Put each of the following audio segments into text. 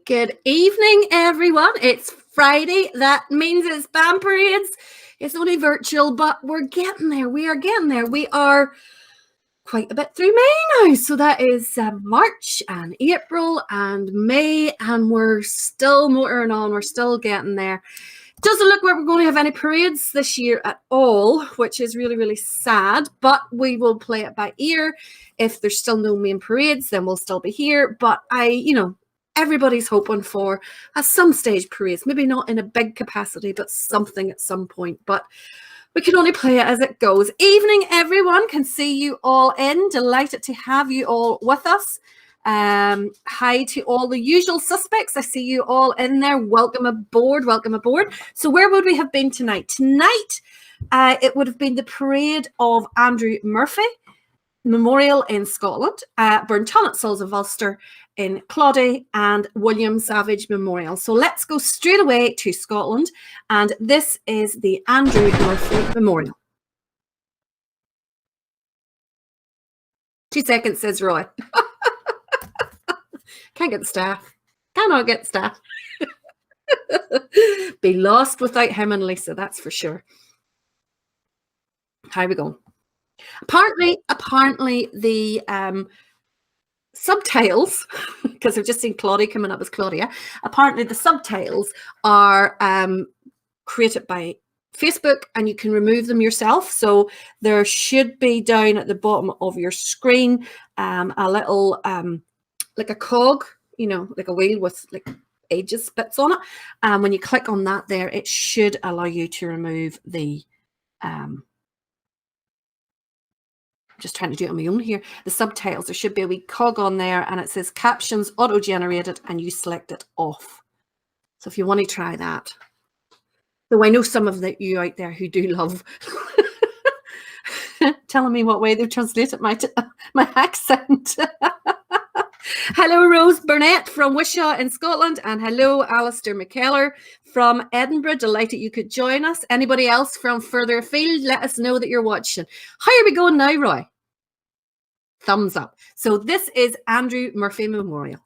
Good evening, everyone. It's Friday. That means it's band parades. It's only virtual, but we're getting there. We are getting there. We are quite a bit through May now. So that is March and April and May, and we're still motoring on. We're still getting there. Doesn't look like we're going to have any parades this year at all, which is really, really sad, but we will play it by ear. If there's still no main parades, then we'll still be here. But everybody's hoping for at some stage parades, maybe not in a big capacity, but something at some point. But we can only play it as it goes. Evening, everyone. Can see you all in. Delighted to have you all with us. Hi to all the usual suspects. I see you all in there. Welcome aboard. Welcome aboard. So where would we have been tonight? Tonight, it would have been the parade of Andrew Murphy Memorial in Scotland, Burnton Souls of Ulster in Claudy, and William Savage Memorial. So let's go straight away to Scotland, and this is the Andrew Murphy Memorial. 2 seconds, says Roy. Can't get the staff. Cannot get staff. Be lost without him and Lisa, that's for sure. How we go? Apparently the subtitles, because I've just seen Claudia coming up as Claudia. Apparently the subtitles are created by Facebook, and you can remove them yourself. So there should be down at the bottom of your screen a little like a cog, like a wheel with like edges bits on it. And when you click on that there, it should allow you to remove the just trying to do it on my own here. The subtitles, there should be a wee cog on there, and it says captions auto-generated, and you select it off. So if you want to try that. Though I know some of you out there who do love telling me what way they've translated my accent. Hello, Rose Burnett from Wishaw in Scotland, and hello, Alistair McKellar from Edinburgh. Delighted you could join us. Anybody else from further afield, let us know that you're watching. How are we going now, Roy? Thumbs up. So this is Andrew Murphy Memorial.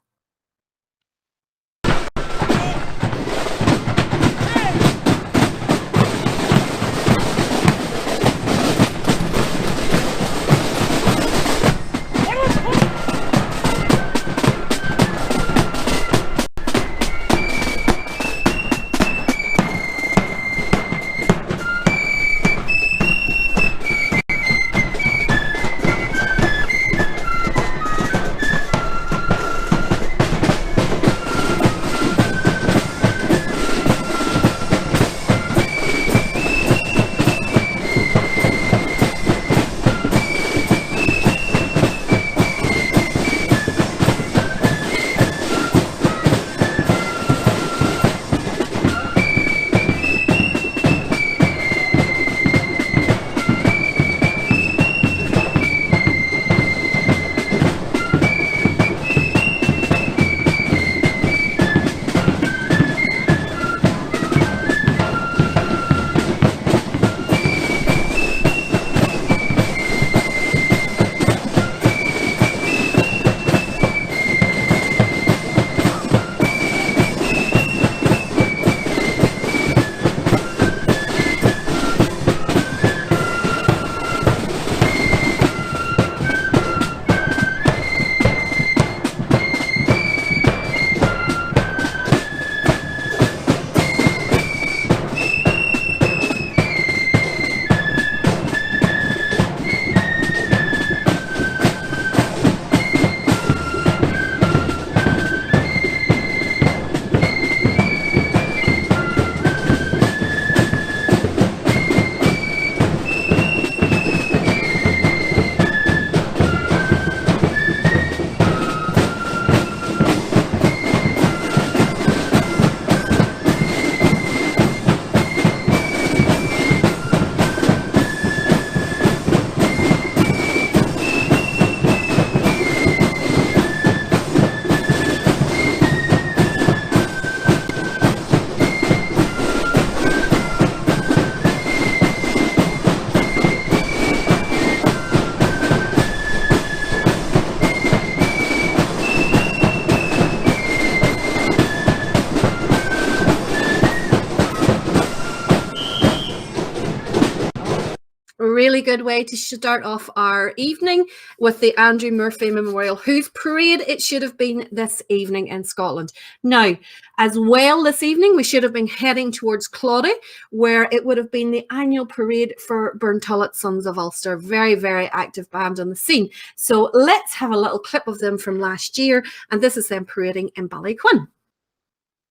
really good way to start off our evening with the Andrew Murphy Memorial Hoof Parade. It should have been this evening in Scotland. Now, as well this evening, we should have been heading towards Claudy, where it would have been the annual parade for Burntollet Sons of Ulster. Very, very active band on the scene. So let's have a little clip of them from last year, and this is them parading in Ballyquin.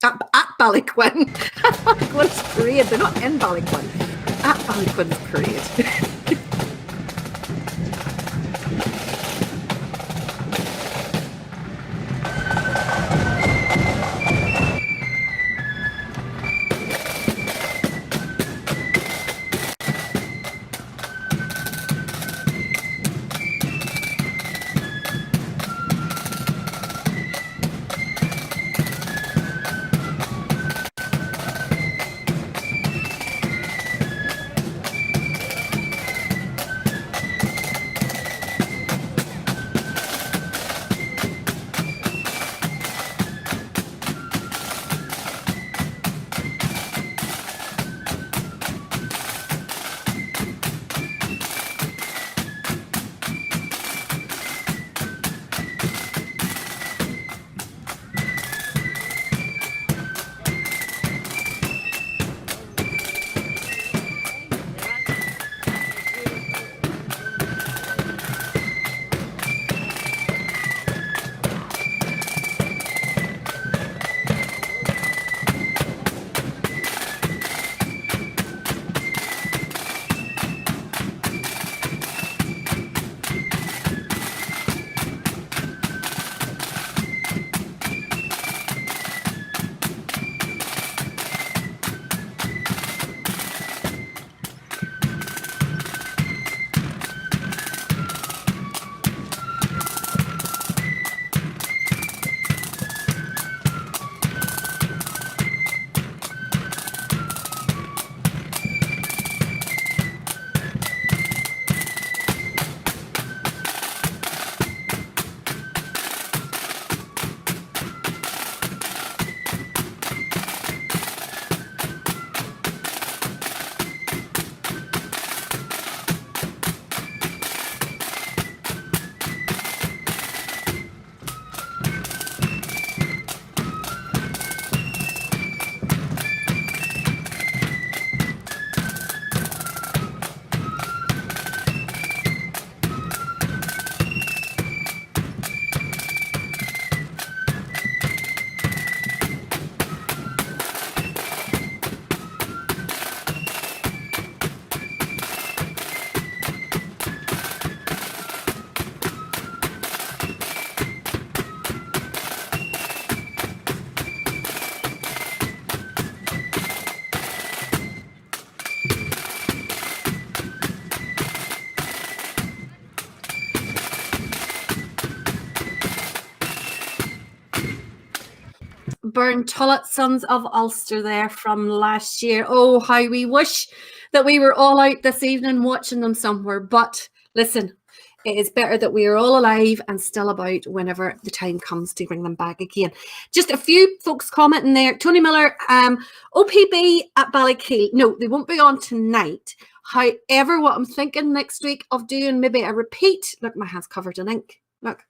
At Ballyquin. Ballyquin's parade. They're not in Ballyquin. At Ballyquin's parade. Burntollet Sons of Ulster there from last year. Oh, how we wish that we were all out this evening watching them somewhere. But listen, it is better that we are all alive and still about whenever the time comes to bring them back again. Just a few folks commenting there. Tony Miller, OPB at Ballykeel. No, they won't be on tonight. However, what I'm thinking next week of doing maybe a repeat. Look, my hand's covered in ink. Look.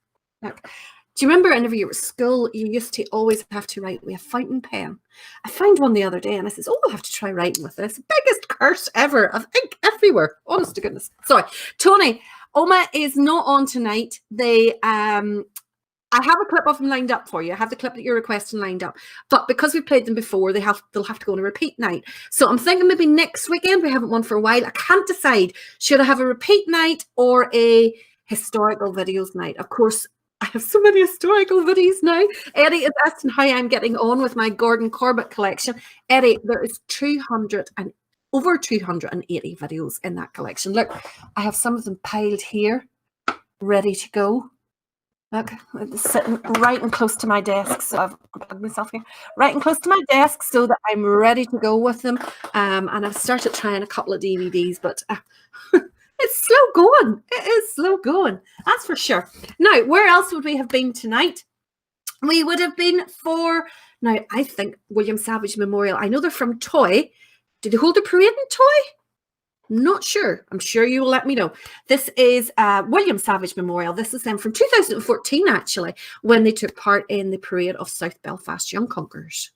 Do you remember whenever you were at school, you used to always have to write with a fountain pen? I found one the other day and I says, oh, I'll have to try writing with this. Biggest curse ever of ink everywhere. Honest to goodness. Sorry. Tony, Oma is not on tonight. I have a clip of them lined up for you. I have the clip that you're requesting lined up. But because we played them before, they'll have to go on a repeat night. So I'm thinking maybe next weekend. We haven't one for a while. I can't decide. Should I have a repeat night or a historical videos night? Of course, I have so many historical videos now. Eddie is asking how I'm getting on with my Gordon Corbett collection. Eddie, there is over 280 videos in that collection. Look, I have some of them piled here, ready to go. Look, it's sitting right and close to my desk. So I've plugged myself here, right and close to my desk so that I'm ready to go with them. And I've started trying a couple of DVDs, but it's slow going. It is slow going. That's for sure. Now, where else would we have been tonight? We would have been for, now I think William Savage Memorial. I know they're from Toy. Did they hold a parade in Toy? Not sure. I'm sure you will let me know. This is William Savage Memorial. This is them from 2014, actually, when they took part in the parade of South Belfast Young Conquerors.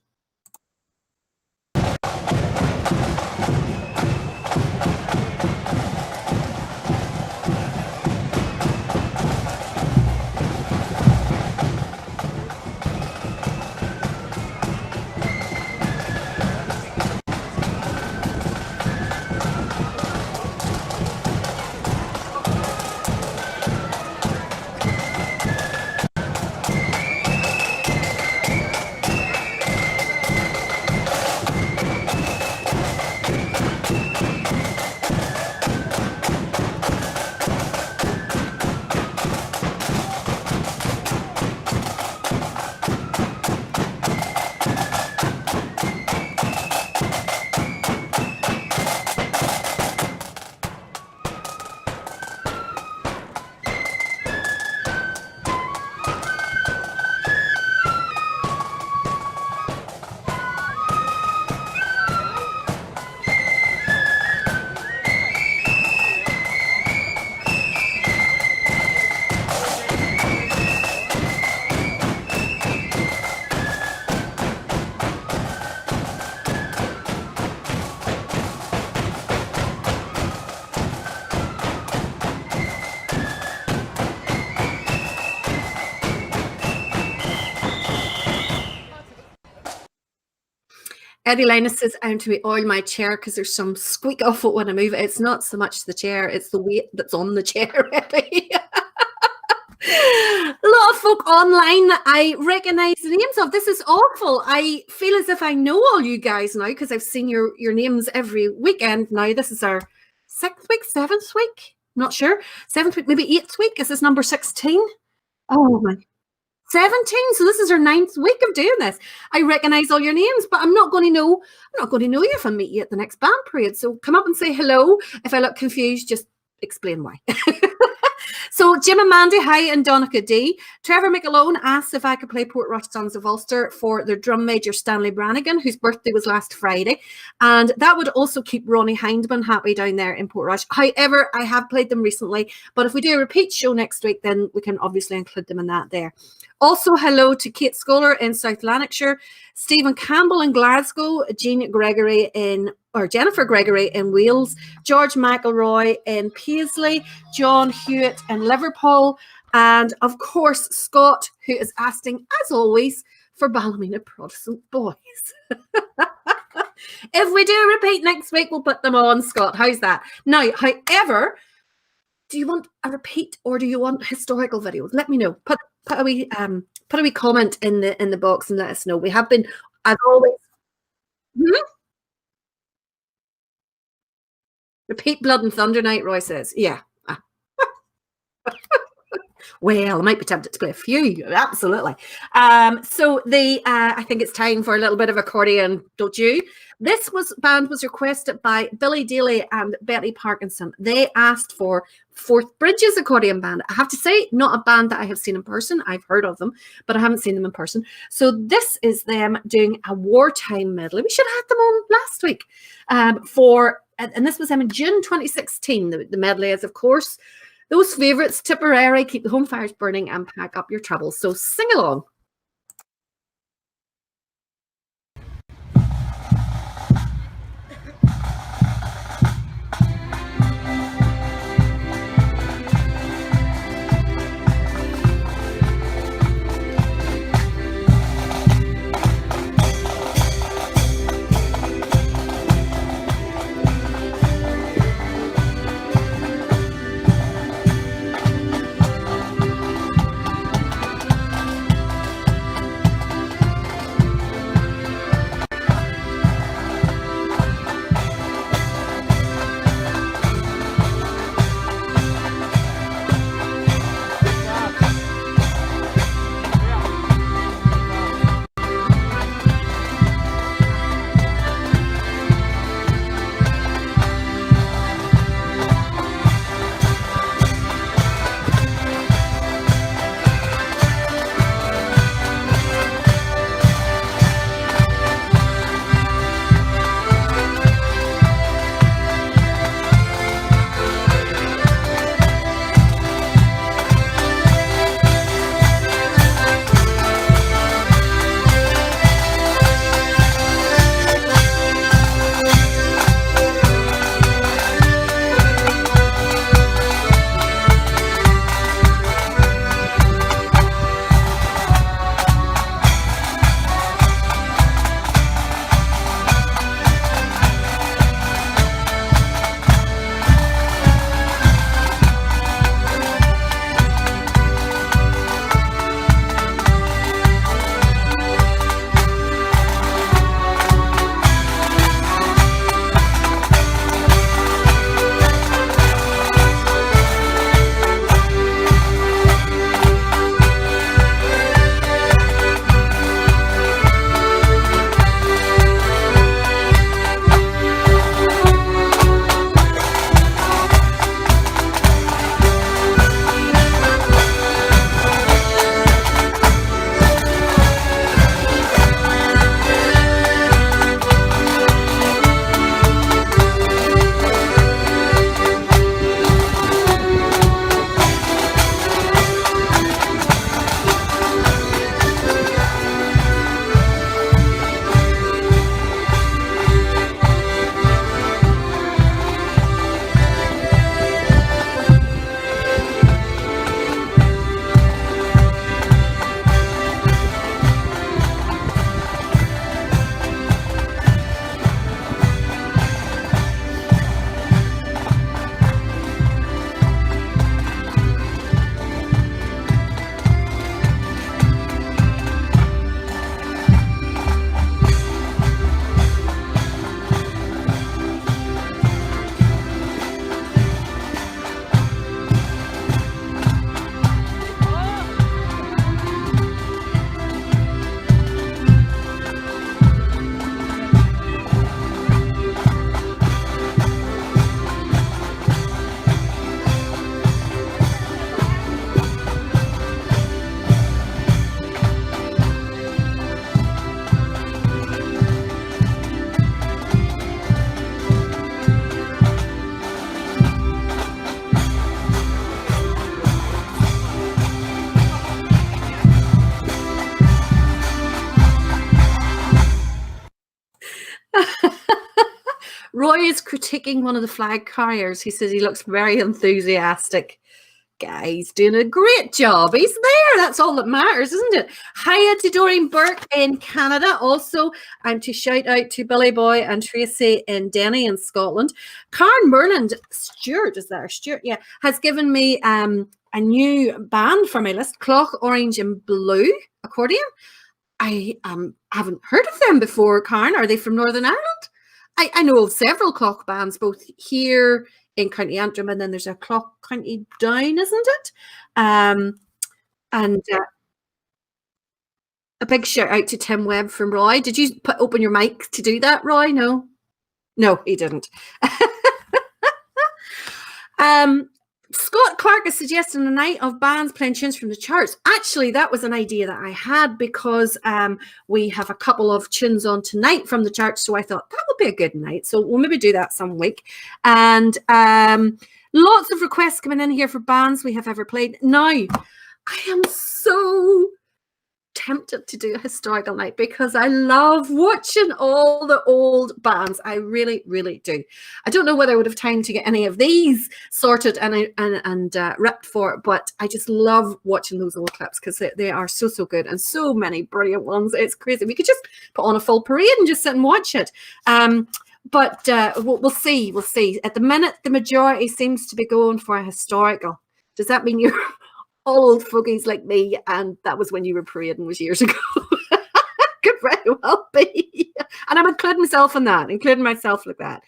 Eddie Linus says, I want to oil my chair because there's some squeak off it when I move it. It's not so much the chair, it's the weight that's on the chair, Eddie. A lot of folk online that I recognise the names of. This is awful. I feel as if I know all you guys now because I've seen your names every weekend now. This is our 6th week, 7th week. Not sure. 7th week, maybe 8th week. Is this number 16? Oh my 17. So this is our 9th week of doing this. I recognise all your names, but I'm not going to know you if I meet you at the next band parade. So come up and say hello. If I look confused, just explain why. So Jim and Mandy, hi, and Donica D. Trevor McAlone asked if I could play Portrush Sons of Ulster for their drum major Stanley Brannigan, whose birthday was last Friday. And that would also keep Ronnie Hindman happy down there in Portrush. However, I have played them recently, but if we do a repeat show next week, then we can obviously include them in that there. Also, hello to Kate Scholar in South Lanarkshire, Stephen Campbell in Glasgow, Jennifer Gregory in Wales, George McElroy in Paisley, John Hewitt in Liverpool, and of course, Scott, who is asking, as always, for Ballymena Protestant Boys. If we do a repeat next week, we'll put them on, Scott. How's that? Now, however, do you want a repeat or do you want historical videos? Let me know. Put a wee comment in the box and let us know. We have been, as always. Repeat Blood and Thunder Night, Roy says. Yeah. Well, I might be tempted to play a few. Absolutely. So I think it's time for a little bit of accordion, don't you? This band was requested by Billy Daly and Betty Parkinson. They asked for Fourth Bridges accordion band. I have to say, not a band that I have seen in person. I've heard of them, but I haven't seen them in person. So this is them doing a wartime medley. We should have had them on last week and this was them in June 2016. The medley is, of course, those favourites: Tipperary, Keep the Home Fires Burning, and Pack Up Your Troubles. So sing along. Roy is critiquing one of the flag carriers. He says he looks very enthusiastic. Guy's doing a great job. He's there. That's all that matters, isn't it? Hiya to Doreen Burke in Canada. Also, I'm to shout out to Billy Boy and Tracy in Denny in Scotland. Karen Merland Stewart, is that Stewart? Yeah, has given me a new band for my list, Clock Orange and Blue Accordion. I haven't heard of them before, Karen. Are they from Northern Ireland? I know of several clock bands, both here in County Antrim, and then there's a Clock County Down, isn't it? And a big shout out to Tim Webb from Roy. Did you open your mic to do that, Roy? No, he didn't. Scott Clark is suggesting a night of bands playing tunes from the charts. Actually, that was an idea that I had because we have a couple of tunes on tonight from the charts, so I thought that would be a good night. So we'll maybe do that some week. And lots of requests coming in here for bands we have ever played. Now, I am so tempted to do a historical night because I love watching all the old bands. I really, really do. I don't know whether I would have time to get any of these sorted and ripped for it, but I just love watching those old clips because they are so good and so many brilliant ones. It's crazy. We could just put on a full parade and just sit and watch it. But we'll see. We'll see. At the minute, the majority seems to be going for a historical. Does that mean you're old fogies like me, and that was when you were parading was years ago? Could very well be. And I'm including myself in that, including myself like that.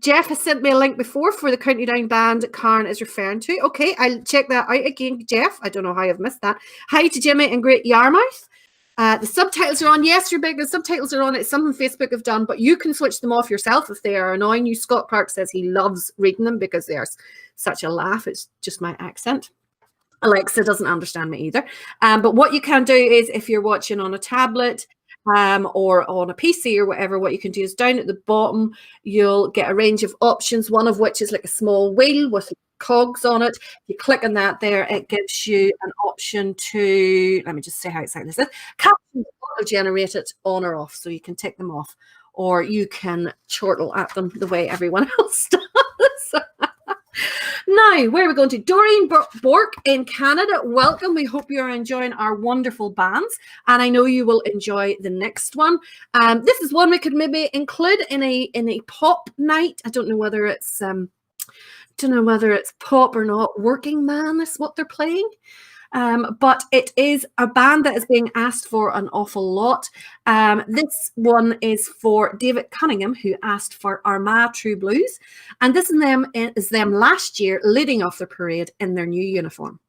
Jeff has sent me a link before for the County Down band Karen is referring to. Okay, I'll check that out again, Jeff. I don't know how I've missed that. Hi to Jimmy in Great Yarmouth. The subtitles are on. Yes, you're big. The subtitles are on. It's something Facebook have done, but you can switch them off yourself if they are annoying you. Scott Clark says he loves reading them because they are such a laugh. It's just my accent. Alexa doesn't understand me either. But what you can do is if you're watching on a tablet or on a PC or whatever, what you can do is down at the bottom, you'll get a range of options, one of which is like a small wheel with cogs on it. You click on that there, it gives you an option to, let me just say how exactly this is, captions auto-generated on or off, so you can tick them off, or you can chortle at them the way everyone else does. Now, where are we going to? Doreen Bork in Canada, welcome. We hope you're enjoying our wonderful bands, and I know you will enjoy the next one. This is one we could maybe include in a pop night. I don't know whether it's pop or not. Working Man is what they're playing. But it is a band that is being asked for an awful lot. This one is for David Cunningham, who asked for Armagh True Blues. And this is them last year leading off the parade in their new uniform.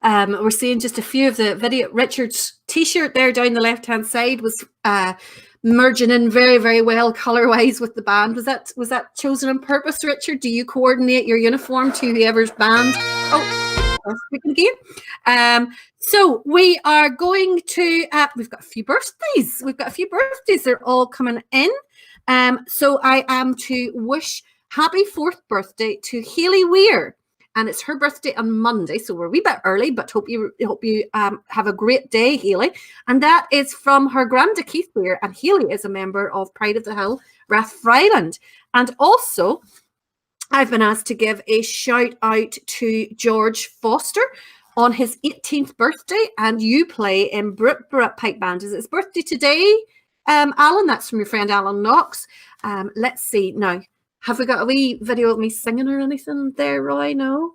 We're seeing just a few of the video. Richard's t-shirt there down the left-hand side was merging in very, very well color-wise with the band. Was that chosen on purpose, Richard? Do you coordinate your uniform to whoever's band? Oh, speaking again. So we are going to, we've got a few birthdays. They're all coming in. So I am to wish happy 4th birthday to Hayley Weir. And it's her birthday on Monday, so we're a wee bit early, but hope you have a great day, Hayley. And that is from her granda Keith Weir, and Hayley is a member of Pride of the Hill, Rathfriland. And also, I've been asked to give a shout out to George Foster on his 18th birthday, and you play in Brut Pipe Band. Is it his birthday today, Alan? That's from your friend Alan Knox. Let's see now. Have we got a wee video of me singing or anything there, Roy? No?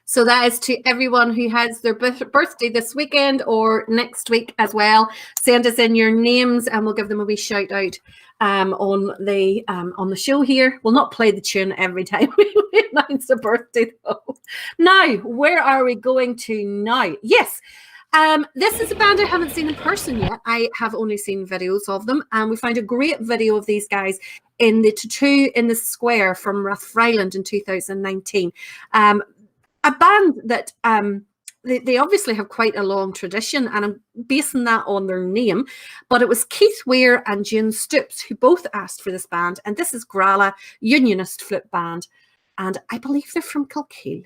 So that is to everyone who has their birthday this weekend or next week as well. Send us in your names and we'll give them a wee shout out on the show here. We'll not play the tune every time we announce a birthday though. Now, where are we going to now? Yes. This is a band I haven't seen in person yet. I have only seen videos of them, and we found a great video of these guys in the Tattoo in the Square from Rathfriland in 2019. A band that they obviously have quite a long tradition, and I'm basing that on their name, but it was Keith Weir and June Stoops who both asked for this band, and this is Grala Unionist Flute Band, and I believe they're from Kilkeel.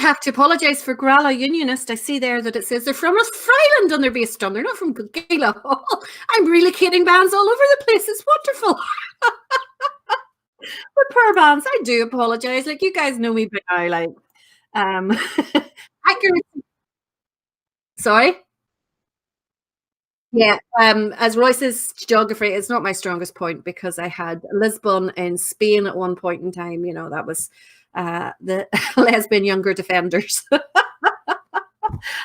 have to apologise for Grala Unionist. I see there that it says they're from Australia and they're based on. They're not from Gila. I'm relocating bands all over the place. It's wonderful. But poor bands, I do apologise. Like, you guys know me by now. Like, accuracy. Sorry. Yeah, as Roy says, geography is not my strongest point because I had Lisbon in Spain at one point in time. You know, that was the lesbian younger defenders,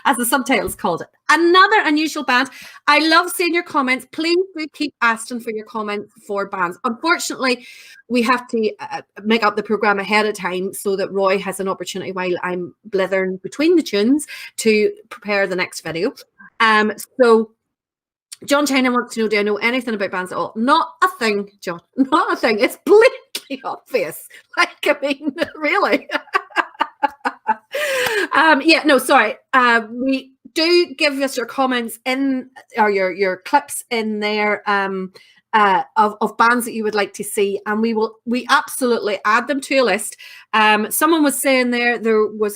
as the subtitles called it. Another unusual band. I love seeing your comments. Please do keep asking for your comments for bands. Unfortunately, we have to make up the program ahead of time so that Roy has an opportunity while I'm blithering between the tunes to prepare the next video. So John China wants to know, do I know anything about bands at all? Not a thing, John. Not a thing. It's blatantly obvious. Like, I mean, really. Yeah, no, sorry. We do give us your comments in, or your clips in there of bands that you would like to see, and we absolutely add them to a list. Someone was saying there was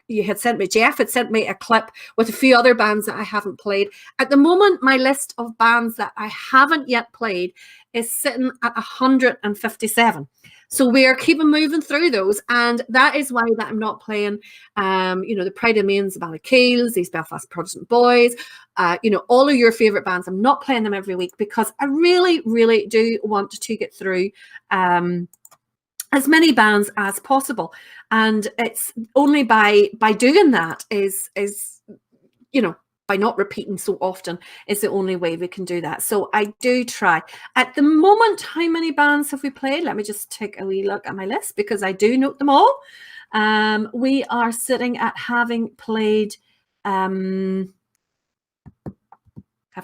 you had sent me, Jeff had sent me a clip with a few other bands that I haven't played. At the moment, my list of bands that I haven't yet played is sitting at 157. So we are keeping moving through those, and that is why that I'm not playing, the Pride of Mains, the Ballykeels, these Belfast Protestant Boys, all of your favourite bands. I'm not playing them every week because I really, really do want to get through as many bands as possible, and it's only by doing that is by not repeating so often is the only way we can do that. So I do try. At the moment, how many bands have we played? Let me just take a wee look at my list because I do note them all. We are sitting at having played, have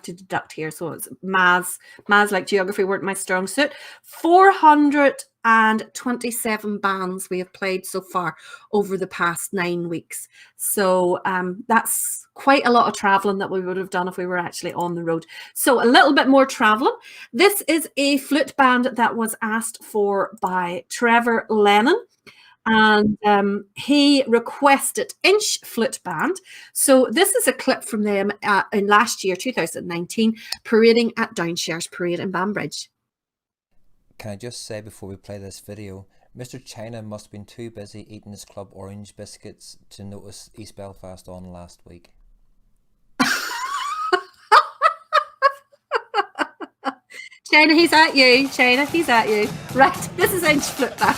to deduct here, so it's maths like geography weren't my strong suit. 427 bands we have played so far over the past 9 weeks. So that's quite a lot of traveling that we would have done if we were actually on the road. So a little bit more traveling. This is a flute band that was asked for by Trevor Lennon, and he requested Inch Flute Band. So this is a clip from them in last year, 2019, parading at Downshares Parade in Banbridge. Can I just say before we play this video, Mr. China must have been too busy eating his Club Orange biscuits to notice East Belfast on last week. China, he's at you. China, he's at you. Right, this is Inch Flute Band.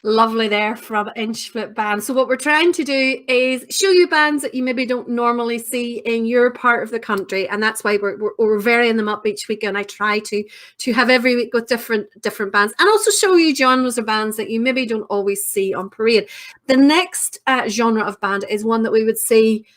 Lovely there from Inchfoot Band. So what we're trying to do is show you bands that you maybe don't normally see in your part of the country, and that's why we're varying them up each week. And I try to have every week with different bands, and also show you genres of bands that you maybe don't always see on Parade. The next genre of band is one that we would see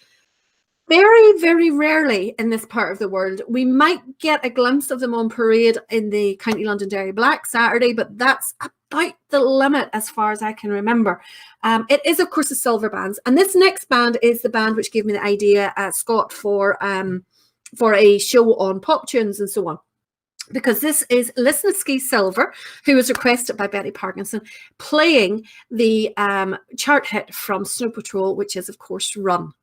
very, very rarely in this part of the world. We might get a glimpse of them on Parade in the County Londonderry Black Saturday, but that's about the limit as far as I can remember. It is, of course, the Silver Bands. And this next band is the band which gave me the idea, Scott, for a show on pop tunes and so on. Because this is Lisnitsky Silver, who was requested by Betty Parkinson, playing the chart hit from Snow Patrol, which is, of course, Run.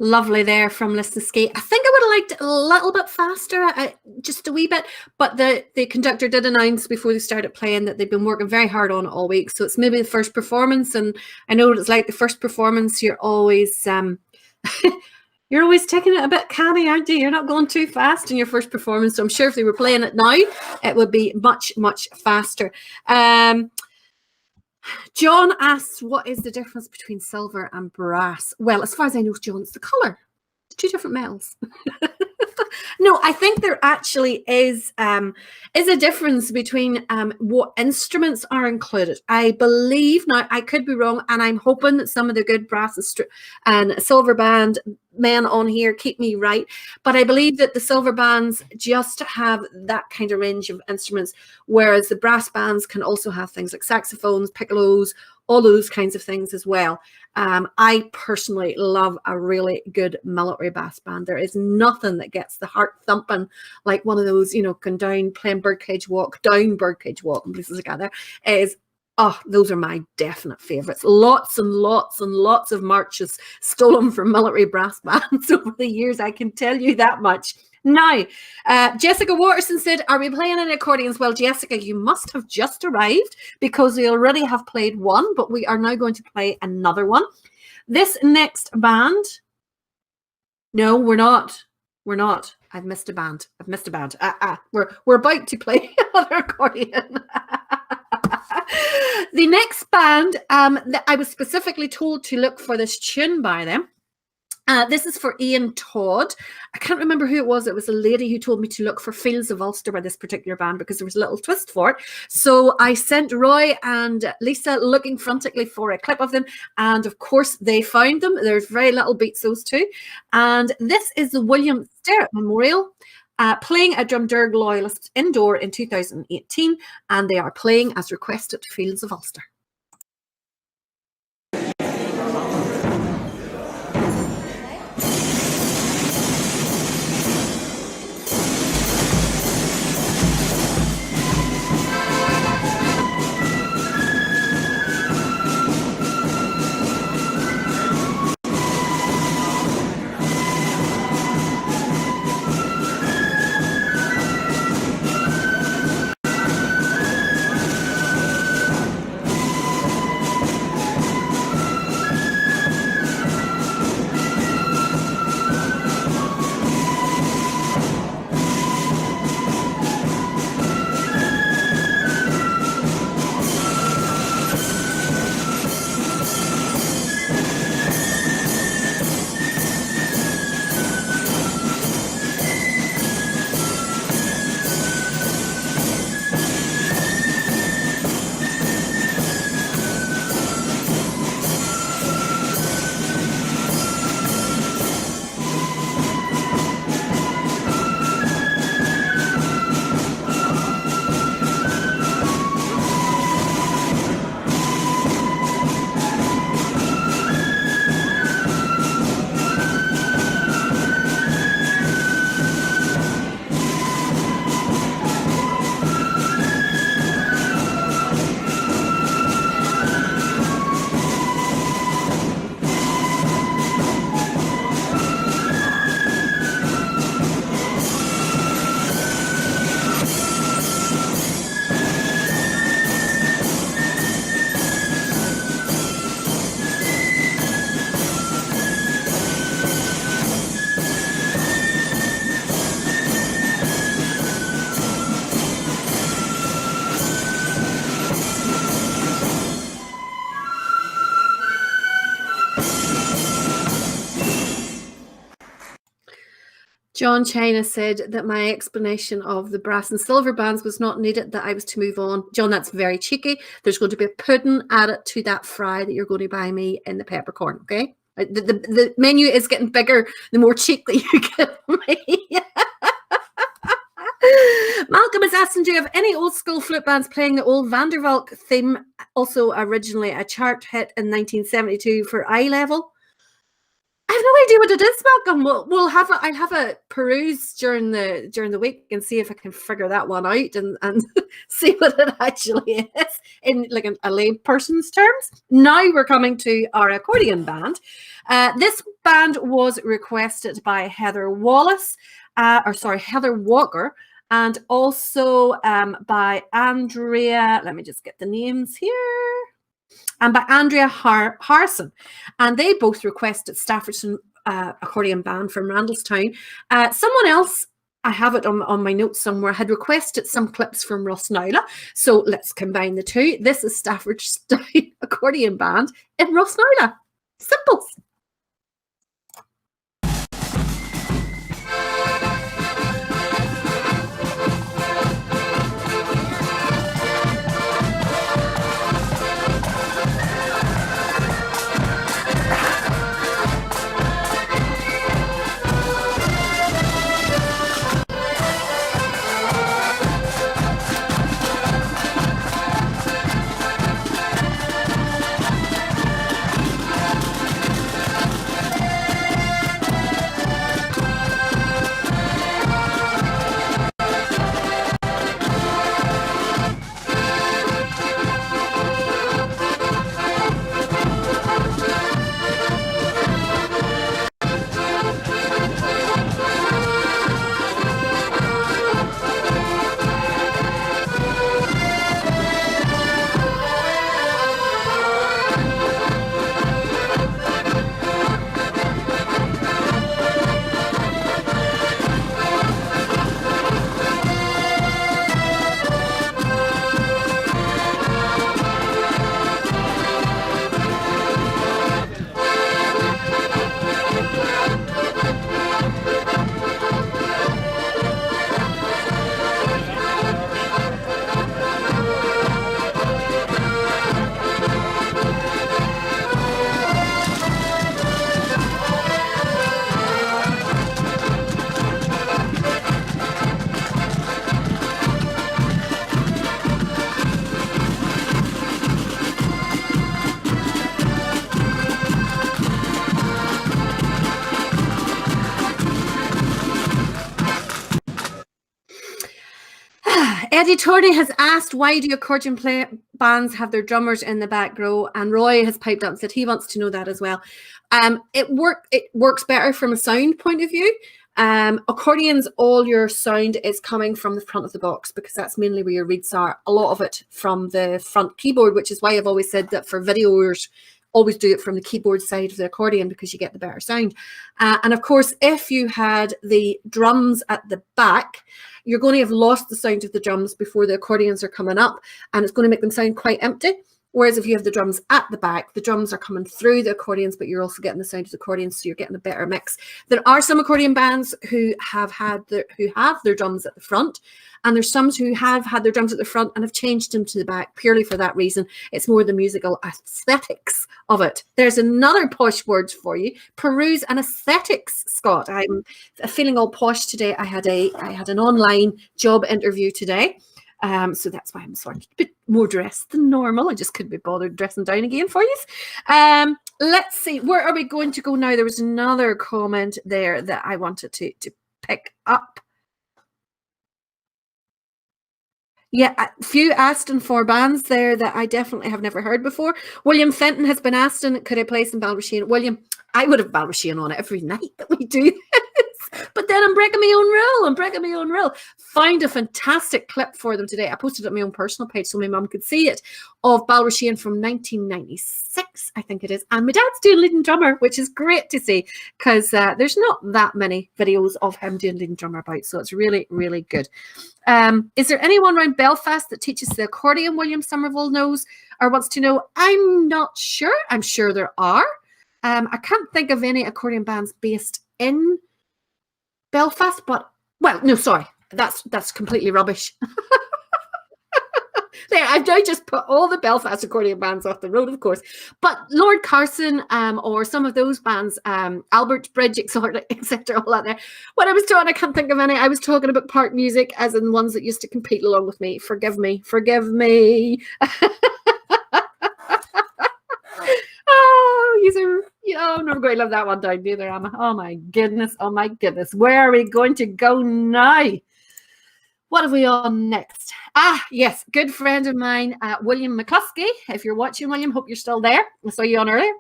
Lovely there from Listen Skate. I think I would have liked it a little bit faster, just a wee bit, but the conductor did announce before they started playing that they've been working very hard on it all week. So it's maybe the first performance, and I know what it's like. The first performance, you're always you're always taking it a bit canny, aren't you? You're not going too fast in your first performance. So I'm sure if they were playing it now, it would be much, much faster. John asks, what is the difference between silver and brass? Well, as far as I know, John, it's the colour. It's two different metals. No, I think there actually is a difference between what instruments are included. I believe, now I could be wrong, and I'm hoping that some of the good brass and silver band men on here keep me right, but I believe that the silver bands just have that kind of range of instruments, whereas the brass bands can also have things like saxophones, piccolos, all those kinds of things as well. I personally love a really good military brass band. There is nothing that gets the heart thumping like one of those, going down, playing Birdcage Walk, and places like that. Those are my definite favourites. Lots and lots and lots of marches stolen from military brass bands over the years, I can tell you that much. Now, Jessica Waterson said, are we playing any accordions? Well, Jessica, you must have just arrived because we already have played one, but we are now going to play another one. This next band, no, we're not. We're not. I've missed a band. We're about to play another accordion. The next band, that I was specifically told to look for this tune by them. This is for Ian Todd. I can't remember who it was. It was a lady who told me to look for Fields of Ulster by this particular band because there was a little twist for it. So I sent Roy and Lisa looking frantically for a clip of them. And of course, they found them. There's very little beats, those two. And this is the William Sterrett Memorial, playing at Drumderg Loyalists Indoor in 2018. And they are playing as requested Fields of Ulster. John China said that my explanation of the brass and silver bands was not needed, that I was to move on. John, that's very cheeky. There's going to be a pudding added to that fry that you're going to buy me in the peppercorn, okay? The menu is getting bigger the more cheek that you give me. Malcolm is asking, do you have any old school flute bands playing the old Vandervalk theme, also originally a chart hit in 1972 for eye level? I've have no idea what it is, Malcolm. I'll have a peruse during the week and see if I can figure that one out and see what it actually is in like a lay person's terms. Now we're coming to our accordion band. This band was requested by Heather Wallace, Heather Walker, and also by Andrea. Let me just get the names here. And by Andrea Harrison. And they both requested Staffordson accordion band from Randallstown. Someone else, I have it on my notes somewhere, had requested some clips from Rosnowla. So let's combine the two. This is Staffordstown accordion band in Rosnowla. Simple. Eddie Torney has asked, why do accordion bands have their drummers in the back row? And Roy has piped up and said he wants to know that as well. It works better from a sound point of view. Accordions, all your sound is coming from the front of the box because that's mainly where your reeds are. A lot of it from the front keyboard, which is why I've always said that for videos, always do it from the keyboard side of the accordion because you get the better sound. And of course, if you had the drums at the back, you're going to have lost the sound of the drums before the accordions are coming up, and it's going to make them sound quite empty. Whereas if you have the drums at the back, the drums are coming through the accordions, but you're also getting the sound of the accordions, so you're getting a better mix. There are some accordion bands who have their drums at the front, and there's some who have had their drums at the front and have changed them to the back purely for that reason. It's more the musical aesthetics of it. There's another posh word for you: peruse and aesthetics, Scott. I'm feeling all posh today. I had an online job interview today. So that's why I'm sort of a bit more dressed than normal. I just couldn't be bothered dressing down again for you. Let's see, where are we going to go now? There was another comment there that I wanted to pick up. Yeah, a few Aston for bands there that I definitely have never heard before. William Fenton has been Aston, could I play some Balbrasheen? William, I would have Balbrasheen on every night that we do this. But then I'm breaking my own rule. Found a fantastic clip for them today. I posted it on my own personal page so my mum could see it, of Balbrasheen from 1996, I think it is. And my dad's doing leading drummer, which is great to see because there's not that many videos of him doing leading drummer about. So it's really, really good. Is there anyone around Belfast that teaches the accordion? William Somerville knows or wants to know. I'm not sure. I'm sure there are. I can't think of any accordion bands based in Belfast, but well, no, sorry, that's completely rubbish. There, I've now just put all the Belfast accordion bands off the road, of course. But Lord Carson, or some of those bands, Albert Bridge, etc., all that there. When I was talking, I can't think of any. I was talking about Park Music, as in ones that used to compete along with me. Forgive me. Oh, Oh, I'm never going to live that one down neither, am I? Oh my goodness. Oh my goodness. Where are we going to go now? What have we on next? Yes, good friend of mine, William McCluskey. If you're watching, William, hope you're still there. I saw you on earlier.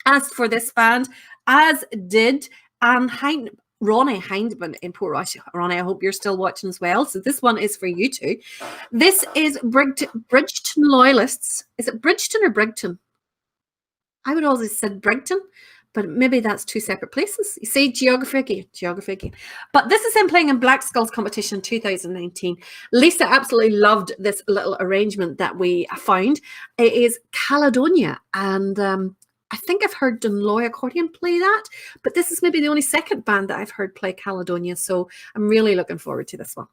Asked for this band, as did Ronnie Hindman in Portrush. Ronnie, I hope you're still watching as well. So this one is for you too. This is Bridgeton Loyalists. Is it Bridgeton or Brigton? I would always said Brigton, but maybe that's two separate places. You see, geography again. But this is him playing in Black Skulls competition in 2019. Lisa absolutely loved this little arrangement that we found. It is Caledonia, and I think I've heard Dunloy Accordion play that, but this is maybe the only second band that I've heard play Caledonia, so I'm really looking forward to this one.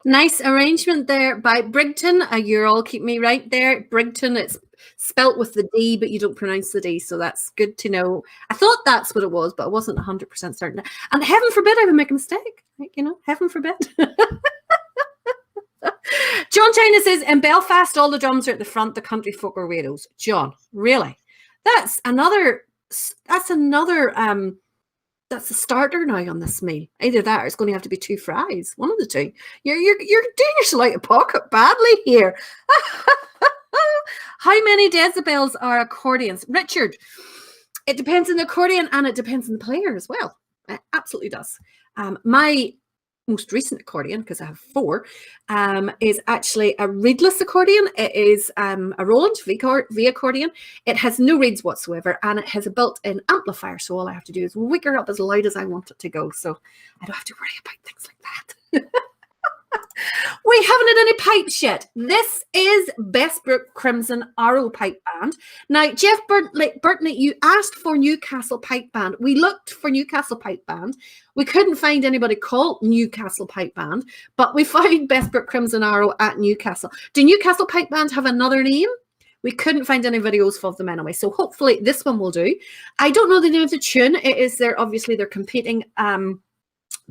Nice arrangement there by Brigton. You're all keep me right there. Brigton, it's spelt with the D, but you don't pronounce the D, so that's good to know. I thought that's what it was, but I wasn't 100% certain. And heaven forbid I would make a mistake. Like, heaven forbid. John China says, in Belfast, all the drums are at the front, the country folk are weirdos. John, really? That's a starter now on this meal. Either that or it's going to have to be 2 fries. One of the two. You're doing yourself out of pocket badly here. How many decibels are accordions? Richard, it depends on the accordion and it depends on the player as well. It absolutely does. My most recent accordion, because I have 4, is actually a reedless accordion. It is a Roland V accordion. It has no reeds whatsoever, and it has a built-in amplifier, so all I have to do is wicker up as loud as I want it to go, so I don't have to worry about things like that. We haven't had any pipes yet. This is Bessbrook Crimson Arrow Pipe Band. Now, Jeff Burton, you asked for Newcastle Pipe Band. We looked for Newcastle Pipe Band. We couldn't find anybody called Newcastle Pipe Band, but we found Bessbrook Crimson Arrow at Newcastle. Do Newcastle Pipe Band have another name? We couldn't find any videos for them anyway, so hopefully this one will do. I don't know the name of the tune. It is obviously they're competing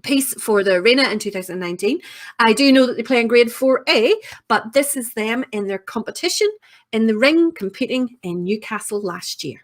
piece for the Arena in 2019. I do know that they play in grade 4A, but this is them in their competition in the ring competing in Newcastle last year.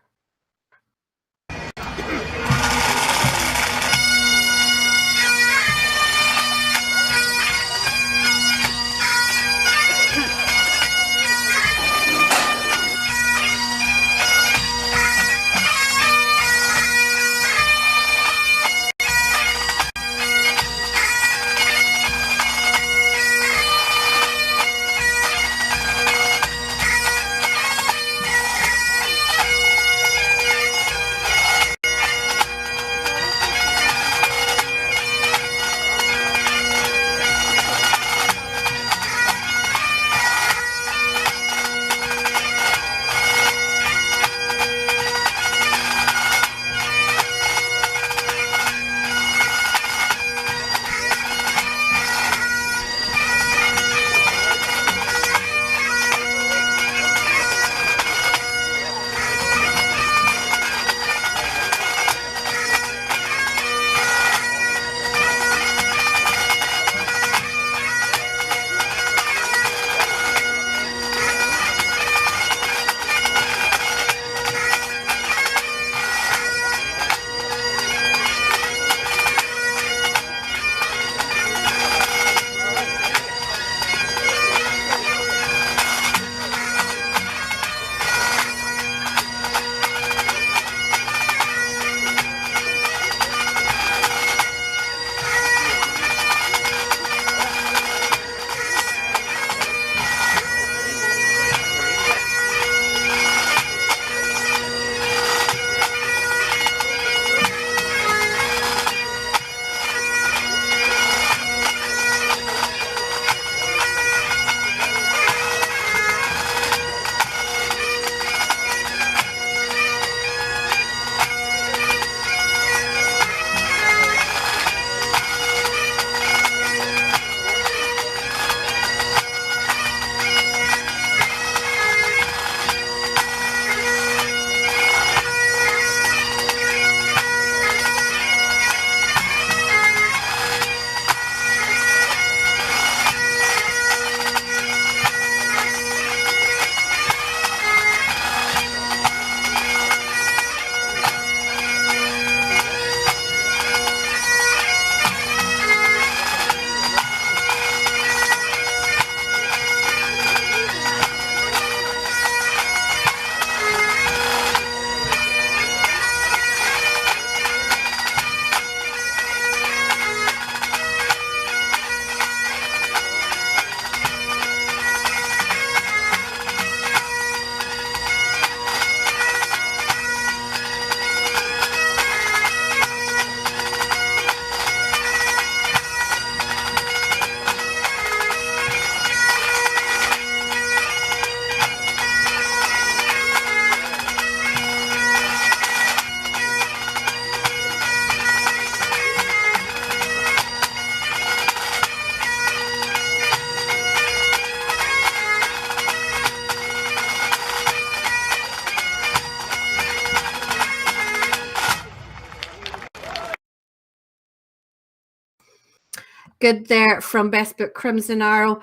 Good there from Best Book Crimson Arrow.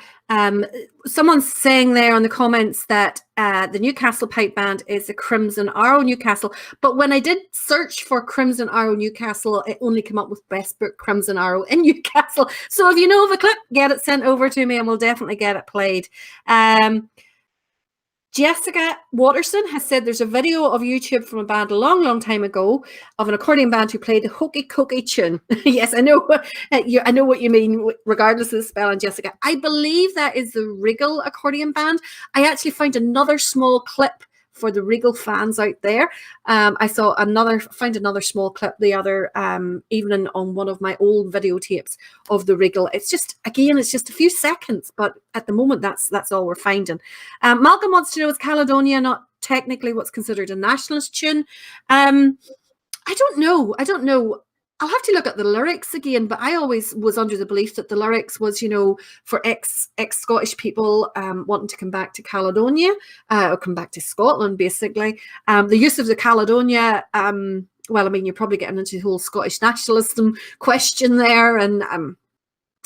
Someone's saying there on the comments that the Newcastle Pipe Band is the Crimson Arrow Newcastle. But when I did search for Crimson Arrow Newcastle, it only came up with Best Book Crimson Arrow in Newcastle. So if you know of a clip, get it sent over to me and we'll definitely get it played. Jessica Watterson has said there's a video of YouTube from a band a long, long time ago of an accordion band who played the Hokey Cokey Tune. Yes, I know. I know what you mean, regardless of the spelling, Jessica. I believe that is the Regal accordion band. I actually found another small clip for the Regal fans out there. I found another small clip the other evening on one of my old videotapes of the Regal. It's just a few seconds, but at the moment that's all we're finding. Malcolm wants to know, is Caledonia not technically what's considered a nationalist tune? I don't know. I'll have to look at the lyrics again, but I always was under the belief that the lyrics was, for ex-Scottish people wanting to come back to Caledonia, or come back to Scotland, basically. The use of the Caledonia, you're probably getting into the whole Scottish nationalism question there, and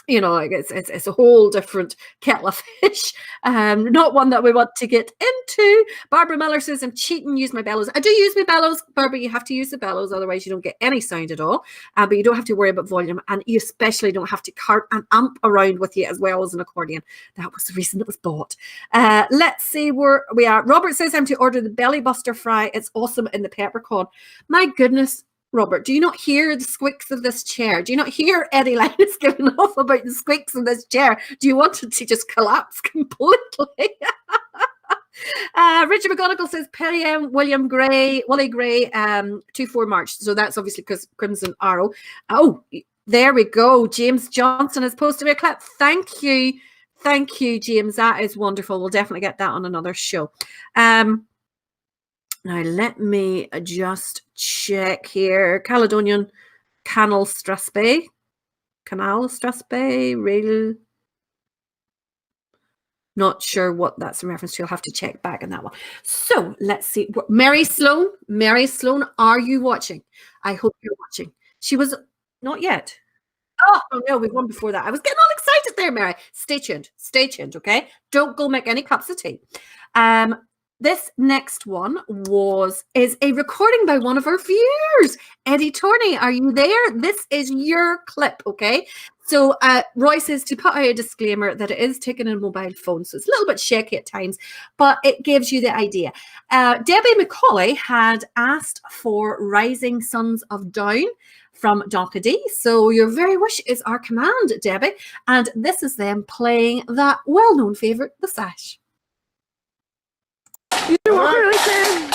it's a whole different kettle of fish, not one that we want to get into. Barbara Miller says, I'm cheating, use my bellows. I do use my bellows, Barbara. You have to use the bellows, otherwise you don't get any sound at all. But you don't have to worry about volume, and you especially don't have to cart an amp around with you as well as an accordion. That was the reason it was bought. Let's see where we are. Robert says, I'm to order the Belly Buster fry. It's awesome in the peppercorn. My goodness, Robert, do you not hear the squeaks of this chair? Do you not hear Eddie Linus giving off about the squeaks of this chair? Do you want it to just collapse completely? Richard McGonigal says, Perry M. Wally Gray, 2-4 March. So that's obviously because Crimson Arrow. Oh, there we go. James Johnson has posted me a clip. Thank you, James. That is wonderful. We'll definitely get that on another show. Now, let me just check here. Caledonian Canal Strasbay, Rail. Not sure what that's in reference to. I'll have to check back on that one. So let's see. Mary Sloan, are you watching? I hope you're watching. She was not yet. Oh no, we've one before that. I was getting all excited there, Mary. Stay tuned, okay? Don't go make any cups of tea. This next one is a recording by one of our viewers. Eddie Torney, are you there? This is your clip, okay? So Roy says to put out a disclaimer that it is taken on a mobile phone, so it's a little bit shaky at times, but it gives you the idea. Debbie McCauley had asked for Rising Sons of Down from Donkey. So your very wish is our command, Debbie. And this is them playing that well-known favourite, The Sash. You know what I'm saying?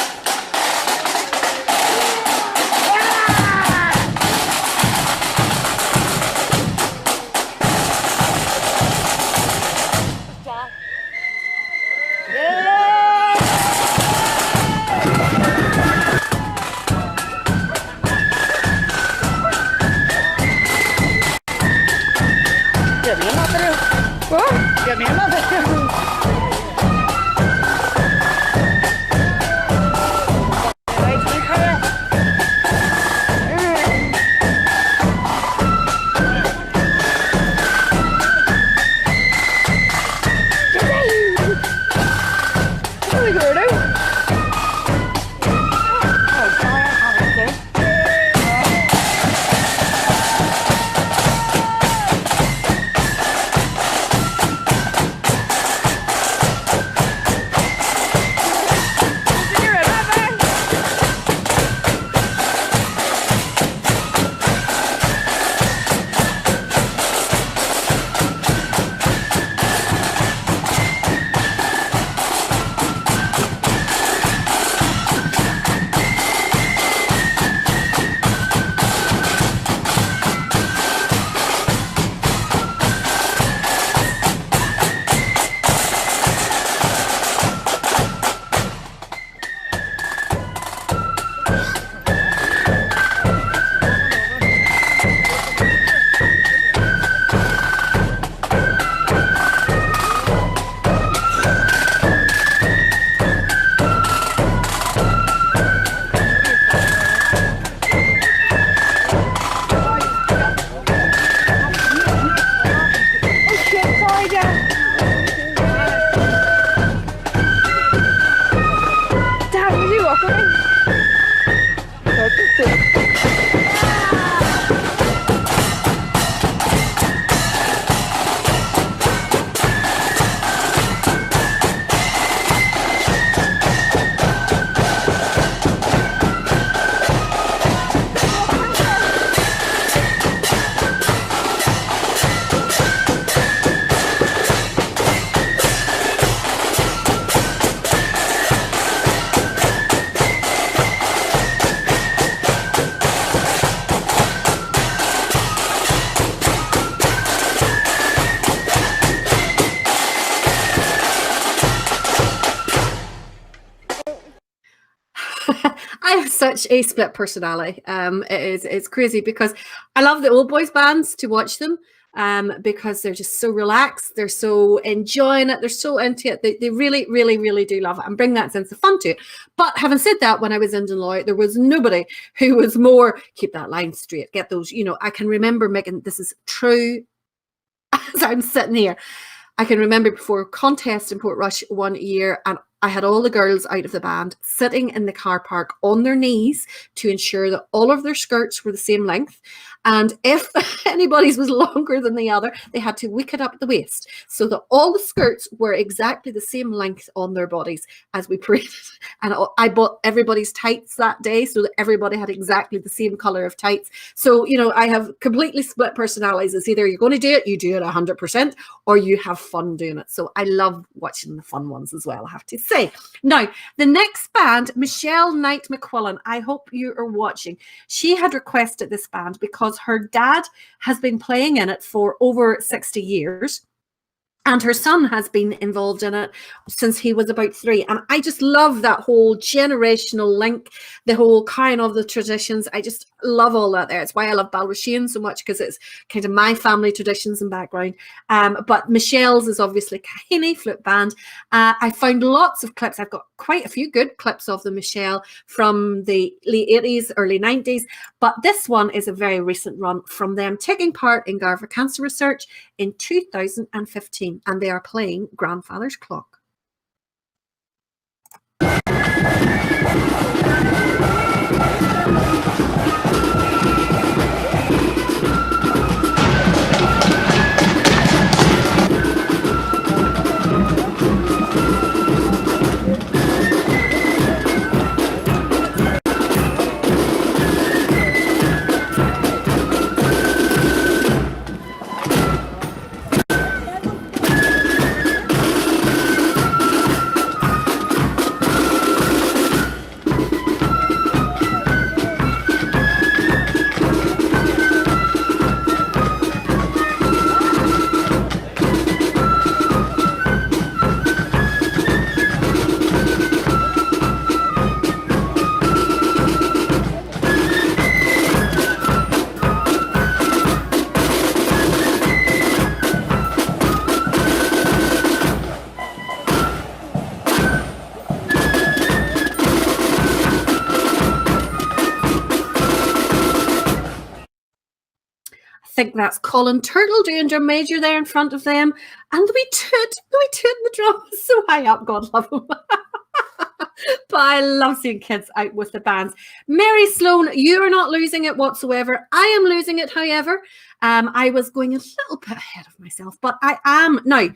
I have such a split personality. It's crazy because I love the old boys bands to watch them. Because they're just so relaxed, they're so enjoying it, they're so into it. They really, really, really do love it and bring that sense of fun to it. But having said that, when I was in Deloitte, there was nobody who was more keep that line straight, get those. I can remember making this is true as I'm sitting here. I can remember before a contest in Portrush one year, and I had all the girls out of the band sitting in the car park on their knees to ensure that all of their skirts were the same length. And if anybody's was longer than the other, they had to wick it up the waist so that all the skirts were exactly the same length on their bodies as we paraded. And I bought everybody's tights that day so that everybody had exactly the same color of tights. So, I have completely split personalities. It's either you're going to do it, you do it 100%, or you have fun doing it. So I love watching the fun ones as well, I have to say. Now, the next band, Michelle Knight McQuillan, I hope you are watching. She had requested this band because her dad has been playing in it for over 60 years. And her son has been involved in it since he was about 3. And I just love that whole generational link, the whole kind of the traditions. I just love all that there. It's why I love Balrushian so much, because it's kind of my family traditions and background. But Michelle's is obviously Kahini flute band. I found lots of clips. I've got quite a few good clips of the Michelle from the late 80s, early 90s. But this one is a very recent run from them taking part in Garva Cancer Research in 2015. And they are playing Grandfather's Clock. Think that's Colin Turtle doing drum major there in front of them. And we toot the drum so high up, God love him. But I love seeing kids out with the bands. Mary Sloan, you are not losing it whatsoever. I am losing it, however. I was going a little bit ahead of myself, but I am. Now,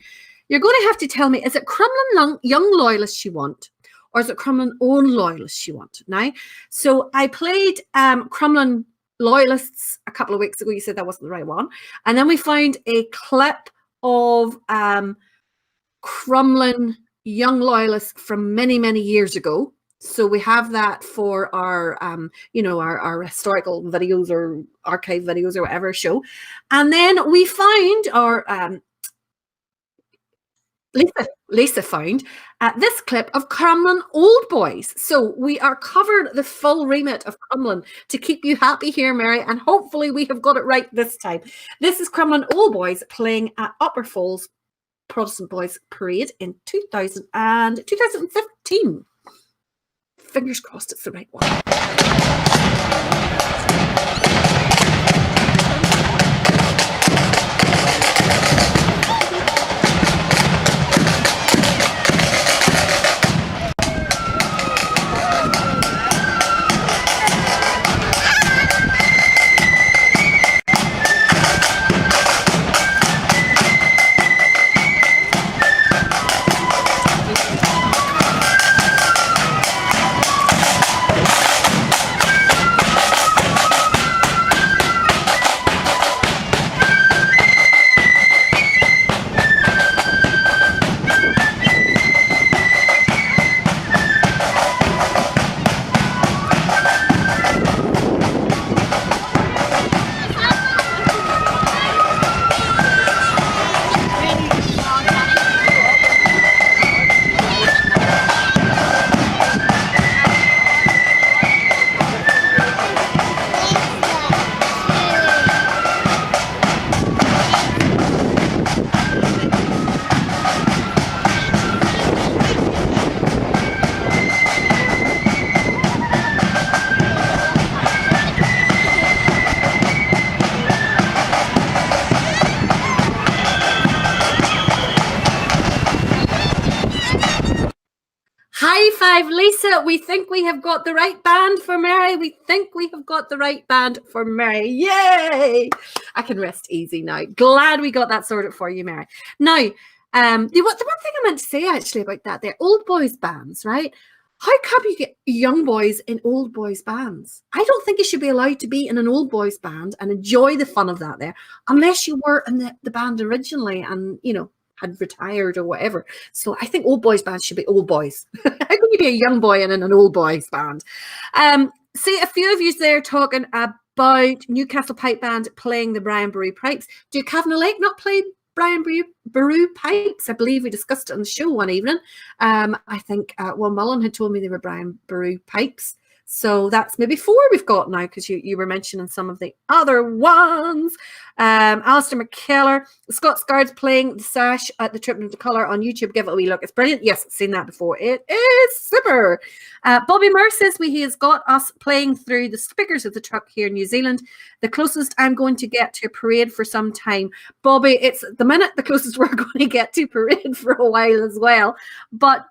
you're going to have to tell me, is it Crumlin Young Loyalists you want? Or is it Crumlin Own Loyalists you want? Now, so I played Crumlin Loyalists a couple of weeks ago. You said that wasn't the right one. And then we found a clip of Crumlin Young Loyalists from many, many years ago. So we have that for our, our historical videos or archive videos or whatever show. And then we found, or Lisa found this clip of Crumlin Old Boys. So we are covered the full remit of Crumlin to keep you happy here, Mary, and hopefully we have got it right this time. This is Crumlin Old Boys playing at Upper Falls Protestant Boys Parade in 2015. Fingers crossed it's the right one. 5. Lisa, we think we have got the right band for Mary. We think we have got the right band for Mary. Yay! I can rest easy now. Glad we got that sorted for you, Mary. Now, the one thing I meant to say actually about that, they're old boys bands, right? How come you get young boys in old boys bands? I don't think you should be allowed to be in an old boys band and enjoy the fun of that there, unless you were in the band originally and, you know, had retired or whatever. So I think old boys bands should be old boys. How can you be a young boy and in an old boys band? See, a few of you there talking about Newcastle Pipe Band playing the Brian Boru pipes. Do Kavanagh Lake not play Brian Boru pipes? I believe we discussed it on the show one evening. I think Will Mullen had told me they were Brian Boru pipes. So that's maybe 4 we've got now, because you were mentioning some of the other ones. Alistair McKellar, Scots Guards playing the sash at the Tribute of the Colour on YouTube. Give it a wee look. It's brilliant. Yes, I've seen that before. It is super. Bobby Moore says he has got us playing through the speakers of the truck here in New Zealand. The closest I'm going to get to a parade for some time. Bobby, it's the minute the closest we're going to get to parade for a while as well. But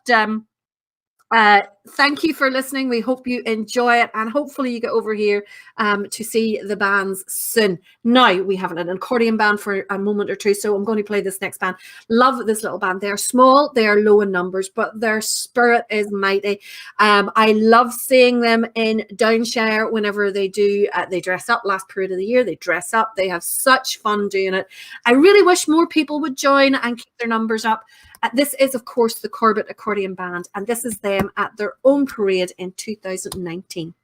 thank you for listening. We hope you enjoy it, and hopefully you get over here to see the bands soon. Now, we have an accordion band for a moment or two, so I'm going to play this next band. Love this little band. They're small, they are low in numbers, but their spirit is mighty. I love seeing them in Downshire whenever they do. They dress up last period of the year. They dress up. They have such fun doing it. I really wish more people would join and keep their numbers up. This is, of course, the Corbett Accordion Band, and this is them at their own parade in 2019.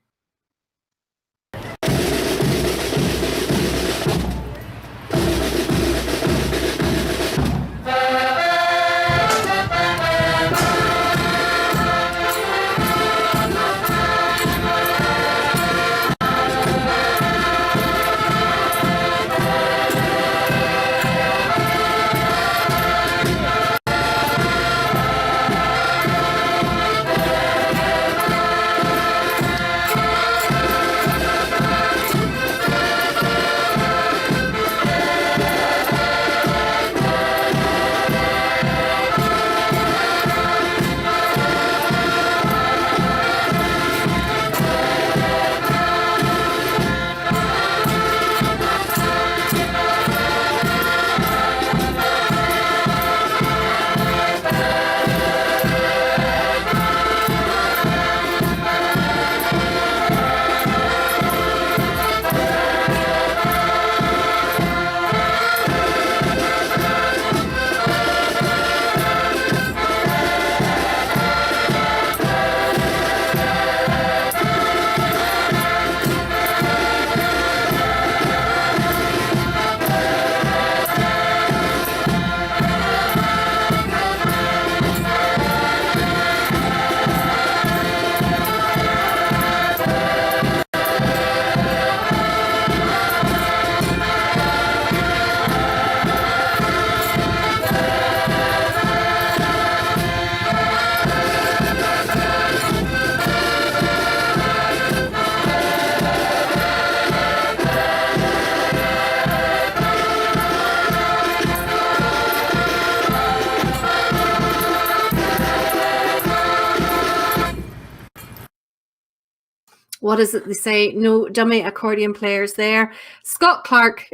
What is it they say? No dummy accordion players there. Scott Clark,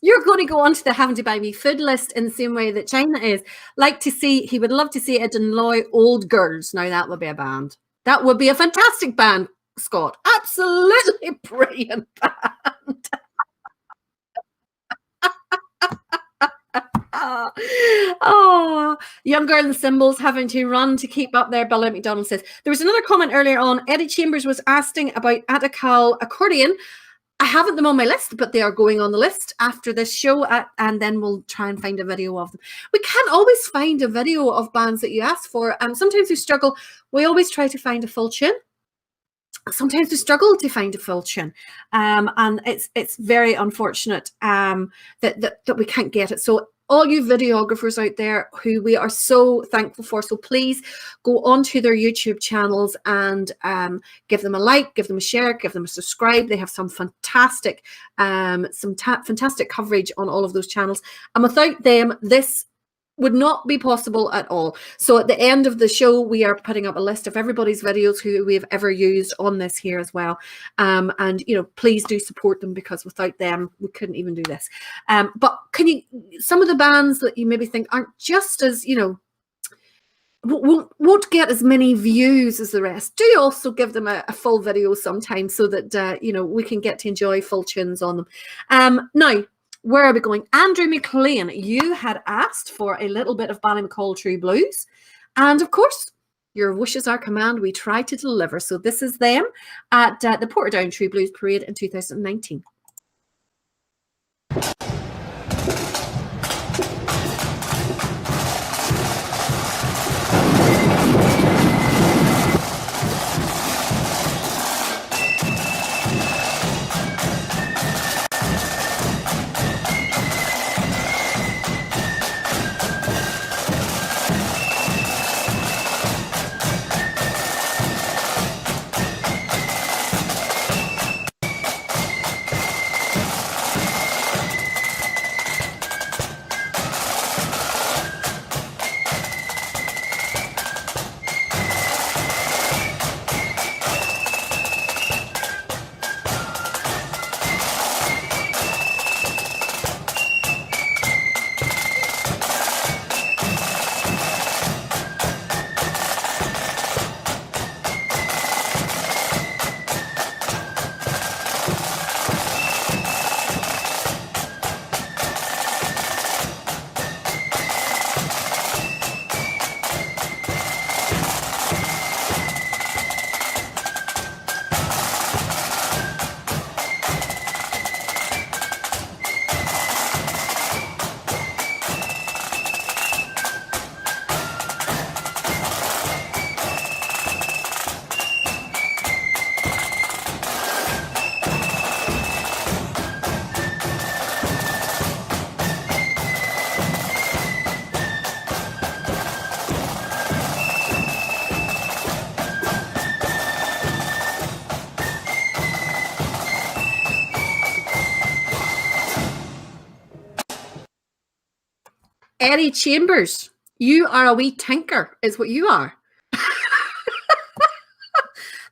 you're going to go onto the having to buy me food list in the same way that China is. He would love to see a Dunloy Old Girls. Now that would be a band. That would be a fantastic band, Scott. Absolutely brilliant band. Oh, young girl and cymbals having to run to keep up there. Bella McDonald says there was another comment earlier on. Eddie Chambers was asking about Attakal accordion. I haven't them on my list, but they are going on the list after this show, and then we'll try and find a video of them. We can't always find a video of bands that you ask for, and sometimes we struggle. We always try to find a full tune. Sometimes we struggle to find a full tune, and it's very unfortunate that we can't get it. So all you videographers out there who we are so thankful for, so please go onto their YouTube channels and give them a like, give them a share, give them a subscribe. They have some fantastic fantastic coverage on all of those channels, and without them, this would not be possible at all. So at the end of the show, we are putting up a list of everybody's videos who we've ever used on this here as well. And, you know, please do support them, because without them, we couldn't even do this. But can you, some of the bands that you maybe think aren't just as, you know, won't get as many views as the rest, do also give them a full video sometime, so that, you know, we can get to enjoy full tunes on them. Now, where are we going? Andrew McLean, you had asked for a little bit of Ballymacall True Blues. And of course, your wishes are command. We try to deliver. So this is them at the Portadown True Blues Parade in 2019. Eddie Chambers, you are a wee tinker, is what you are.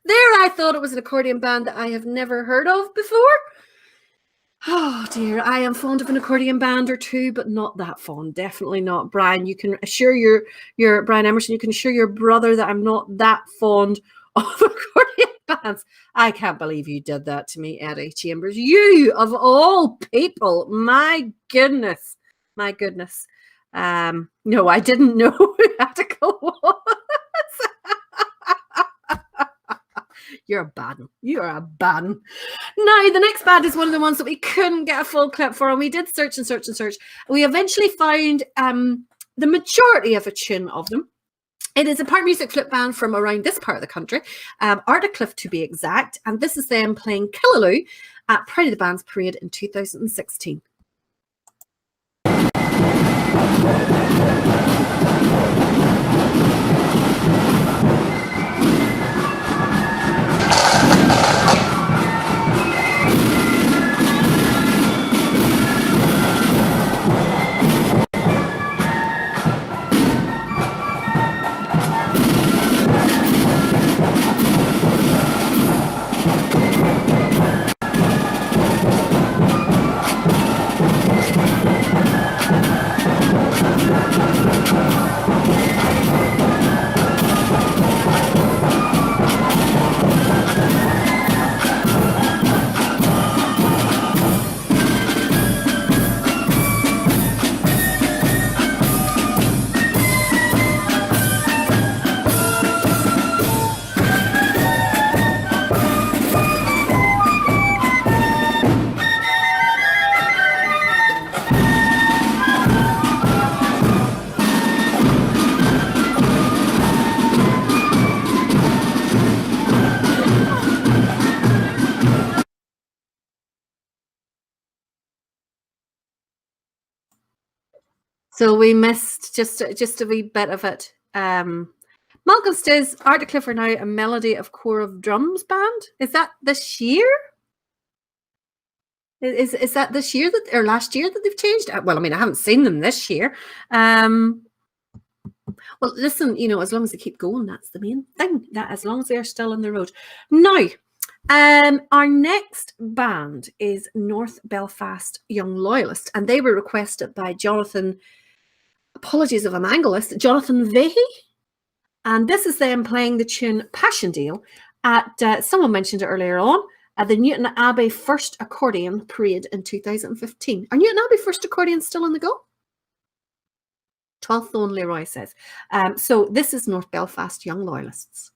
There, I thought it was an accordion band that I have never heard of before. Oh dear, I am fond of an accordion band or two, but not that fond. Definitely not. Brian, you can assure your Brian Emerson, you can assure your brother that I'm not that fond of accordion bands. I can't believe you did that to me, Eddie Chambers. You, of all people, my goodness. My goodness. No, I didn't know who Attica was. You're a bad one. You are a bad one. Now, the next band is one of the ones that we couldn't get a full clip for, and we did search and search and search. We eventually found the majority of a tune of them. It is a park music flip band from around this part of the country, Ardicliff to be exact, and this is them playing Killaloe at Pride of the Bands Parade in 2016. So we missed just a wee bit of it. Malcolm says Ardicliff are now a Melody of Corps of Drums band. Is that this year? Is that this year that or last year that they've changed? Well, I mean, I haven't seen them this year. Well, listen, as long as they keep going, that's the main thing. That as long as they're still on the road. Now, our next band is North Belfast Young Loyalist, and they were requested by Jonathan. Apologies if I'm Anglish, Jonathan Vahey. And this is them playing the tune Passchendaele at, someone mentioned it earlier on, at the Newton Abbey First Accordion Parade in 2015. Are Newton Abbey First Accordion still on the go? 12th only, Roy says. So this is North Belfast Young Loyalists.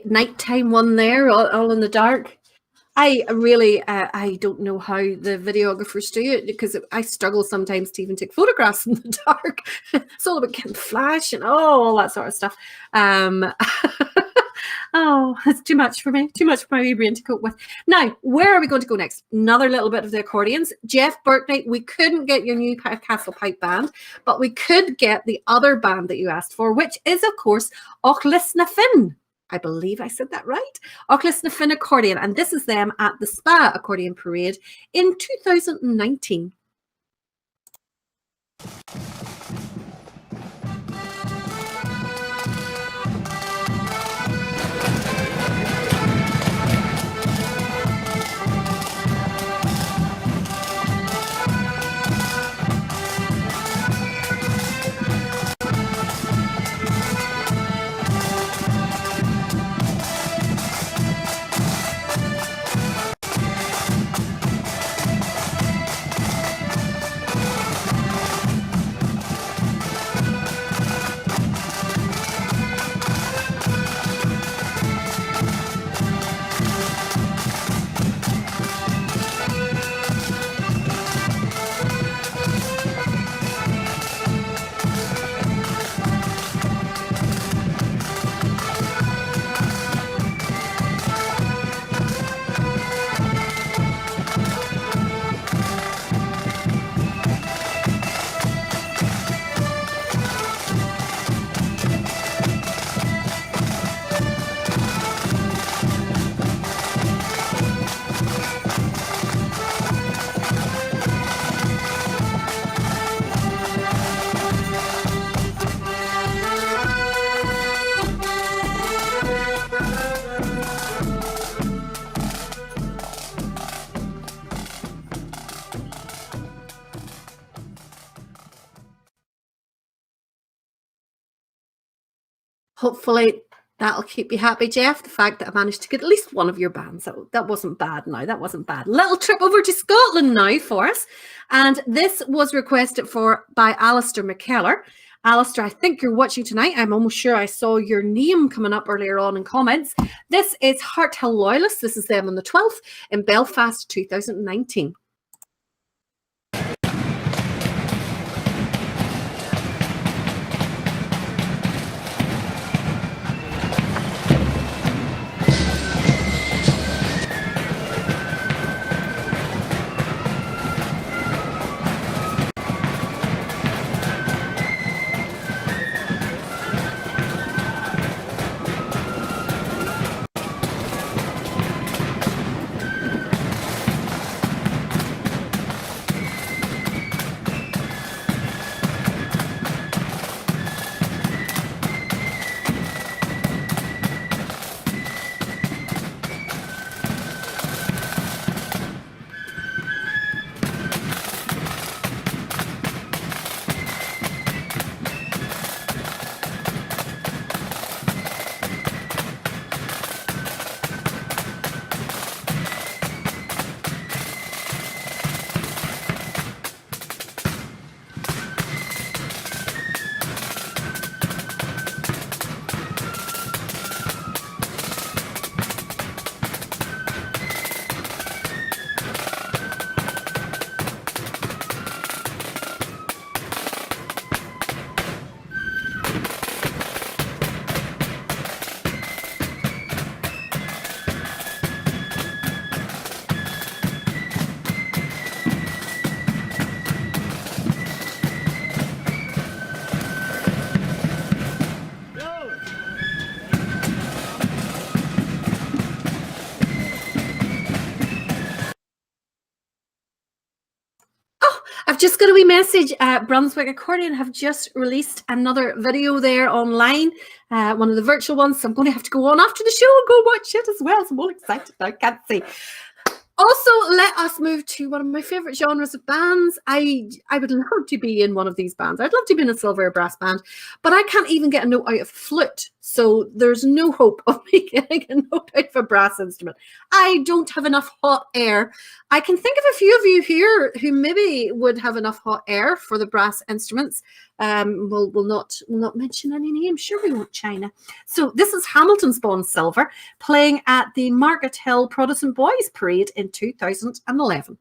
Nighttime one there, all in the dark. I really, I don't know how the videographers do it, because I struggle sometimes to even take photographs in the dark. It's all about getting flash and all that sort of stuff. Oh, it's too much for me. Too much for my wee brain to cope with. Now, where are we going to go next? Another little bit of the accordions. Jeff Berkeley, we couldn't get your new Castle Pipe band, but we could get the other band that you asked for, which is, of course, Ochlis na Fin. I believe I said that right. Ochlis na Fin accordion, and this is them at the Spa Accordion Parade in 2019. Hopefully that'll keep you happy, Jeff. The fact that I managed to get at least one of your bands. That wasn't bad now. That wasn't bad. Little trip over to Scotland now for us. And this was requested for by Alistair McKellar. Alistair, I think you're watching tonight. I'm almost sure I saw your name coming up earlier on in comments. This is Harthill Loyalists. This is them on the 12th in Belfast 2019. I've just got a wee message. Brunswick Accordion have just released another video there online, one of the virtual ones. So I'm going to have to go on after the show and go watch it as well. So I'm all excited. I can't see. Also, let us move to one of my favorite genres of bands. I would love to be in one of these bands. I'd love to be in a silver or brass band, but I can't even get a note out of flute. So there's no hope of me getting a note out of a brass instrument. I don't have enough hot air. I can think of a few of you here who maybe would have enough hot air for the brass instruments. We'll not mention any names. Sure, we won't, China. So this is Hamilton's Bond Silver playing at the Market Hill Protestant Boys Parade in 2011.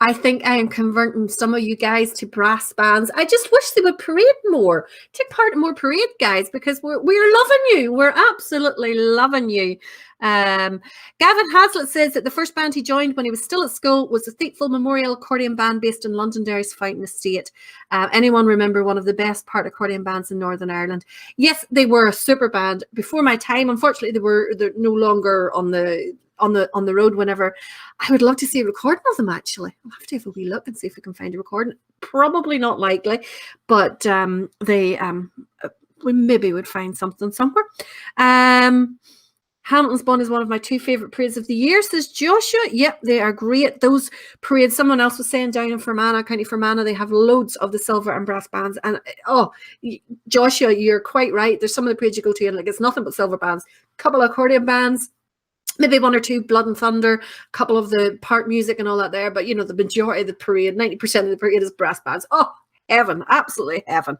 I think I am converting some of you guys to brass bands. I just wish they would parade more. Take part in more parade, guys, because we're loving you. We're absolutely loving you. Gavin Hazlitt says that the first band he joined when he was still at school was the Thiepval Memorial Accordion Band based in Londonderry's Fountain Estate. Anyone remember one of the best part accordion bands in Northern Ireland? Yes, they were a super band before my time. Unfortunately, they're no longer on the road whenever. I would love to see a recording of them, actually. I'll have to have a wee look and see if we can find a recording. Probably not likely, but we maybe would find something somewhere. Hamilton's Bond is one of my two favourite parades of the year, says Joshua. Yep, they are great. Those parades, someone else was saying down in Fermanagh, County Fermanagh, they have loads of the silver and brass bands. And Joshua, you're quite right. There's some of the parades you go to and like it's nothing but silver bands. A couple of accordion bands, maybe one or two Blood and Thunder, a couple of the part music and all that there. But, you know, the majority of the parade, 90% of the parade is brass bands. Oh, heaven, absolutely heaven.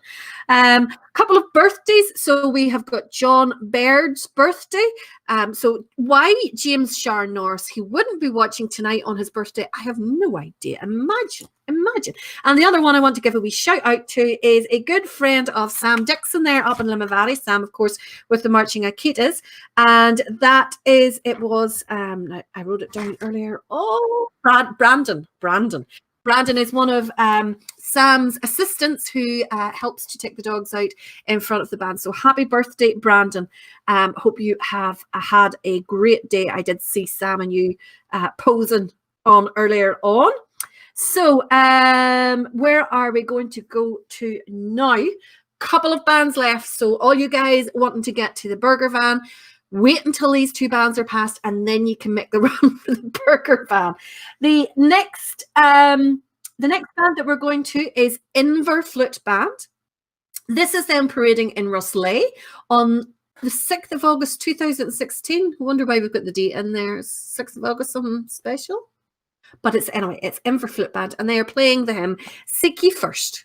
Couple of birthdays. So we have got John Baird's birthday. So why James Shar Norris, he wouldn't be watching tonight on his birthday, I have no idea. Imagine. And the other one I want to give a wee shout out to is a good friend of Sam Dixon there up in Limavady. Sam, of course, with the Marching Akitas. And that is, it was, I wrote it down earlier. Oh, Brandon. Brandon is one of Sam's assistants who helps to take the dogs out in front of the band. So happy birthday, Brandon. Hope you have had a great day. I did see Sam and you posing on earlier on. So where are we going to go to now? Couple of bands left. So all you guys wanting to get to the burger van, wait until these two bands are passed, and then you can make the run for the burger van. The next band that we're going to is Inverflute Band. This is them parading in Rosslea on the 6th of August 2016. I wonder why we've got the date in there. 6th of August, something special. But it's Inverflute Band, and they are playing the hymn Seek Ye First.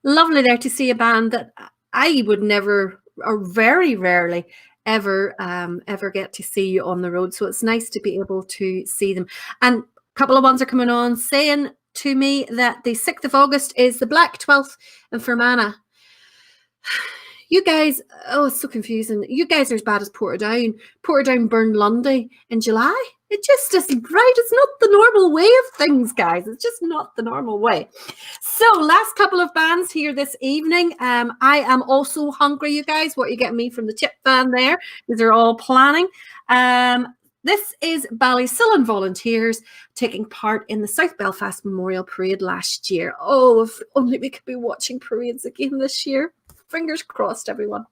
Lovely there to see a band that I would never, or very rarely, ever get to see on the road. So it's nice to be able to see them. And a couple of ones are coming on saying to me that the 6th of August is the Black 12th in Fermanagh. You guys, oh, it's so confusing. You guys are as bad as Portadown. Portadown burned Lundy in July. It just isn't right. It's not the normal way of things, guys. It's just not the normal way. So last couple of bands here this evening. I am also hungry, you guys. What are you getting me from the tip van there? These are all planning. This is Ballysillan Volunteers taking part in the South Belfast Memorial Parade last year. Oh, if only we could be watching parades again this year. Fingers crossed, everyone.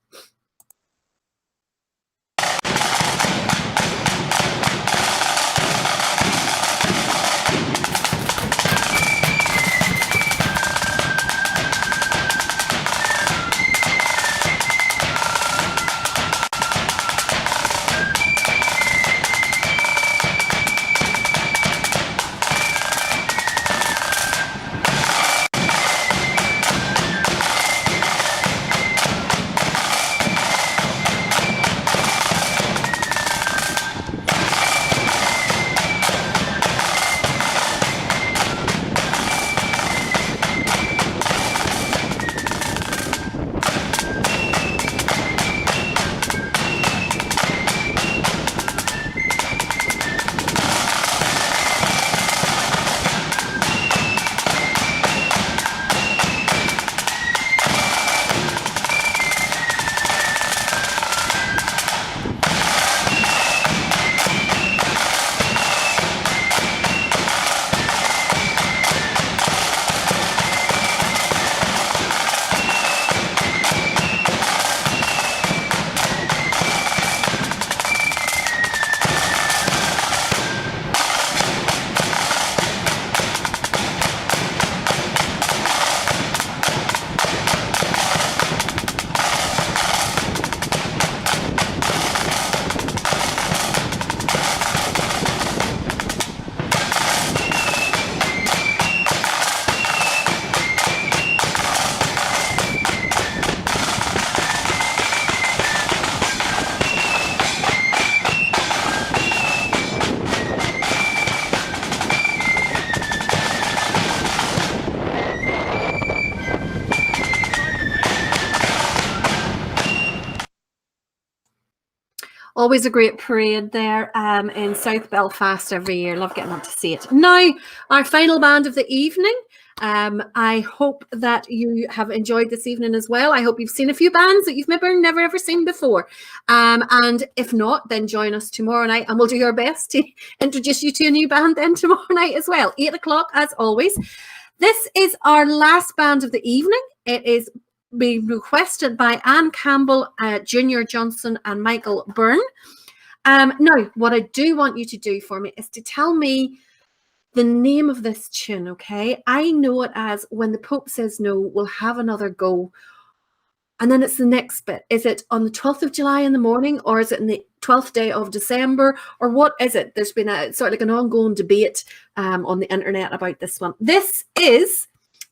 Always a great parade there in South Belfast every year. Love getting up to see it. Now, our final band of the evening. I hope that you have enjoyed this evening as well. I hope you've seen a few bands that you've maybe never ever seen before. And if not, then join us tomorrow night and we'll do our best to introduce you to a new band then tomorrow night as well. 8 o'clock as always. This is our last band of the evening. It is being requested by Anne Campbell, Junior Johnson and Michael Byrne. Now, what I do want you to do for me is to tell me the name of this tune, okay? I know it as When the Pope Says No, We'll Have Another Go. And then it's the next bit. Is it on the 12th of July in the morning, or is it in the 12th day of December, or what is it? There's been a sort of like an ongoing debate on the internet about this one. This is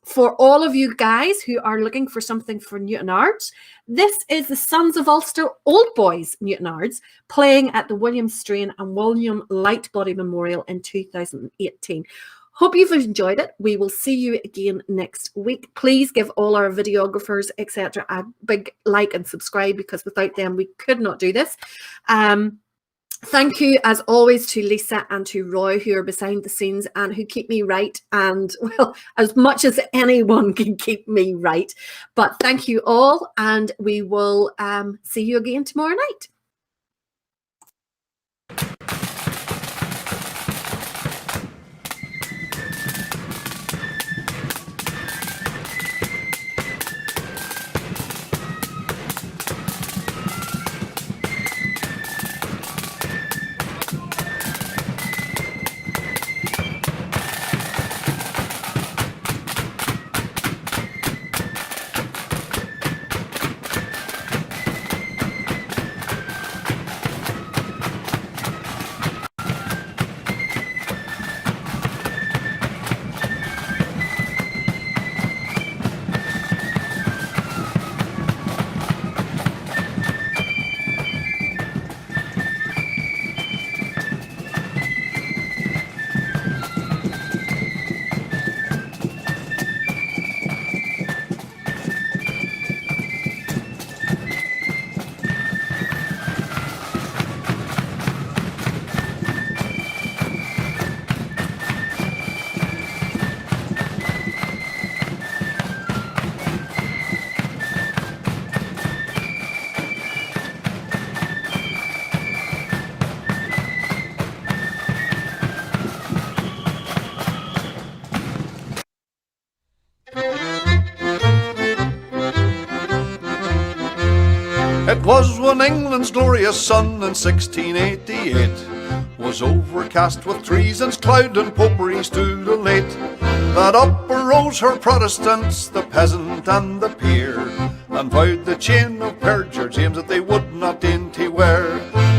for all of you guys who are looking for something for Newtownards. This is the Sons of Ulster Old Boys Newtownards playing at the William Strain and William Lightbody Memorial in 2018. Hope you've enjoyed it. We will see you again next week. Please give all our videographers, etc., a big like and subscribe, because without them, we could not do this. Thank you, as always, to Lisa and to Roy, who are behind the scenes and who keep me right. And, well, as much as anyone can keep me right. But thank you all, and we will see you again tomorrow night. It was when England's glorious sun in 1688 was overcast with treason's cloud and popery stood elate, that up arose her Protestants, the peasant and the peer, and vowed the chain of perjure James that they would not dainty wear.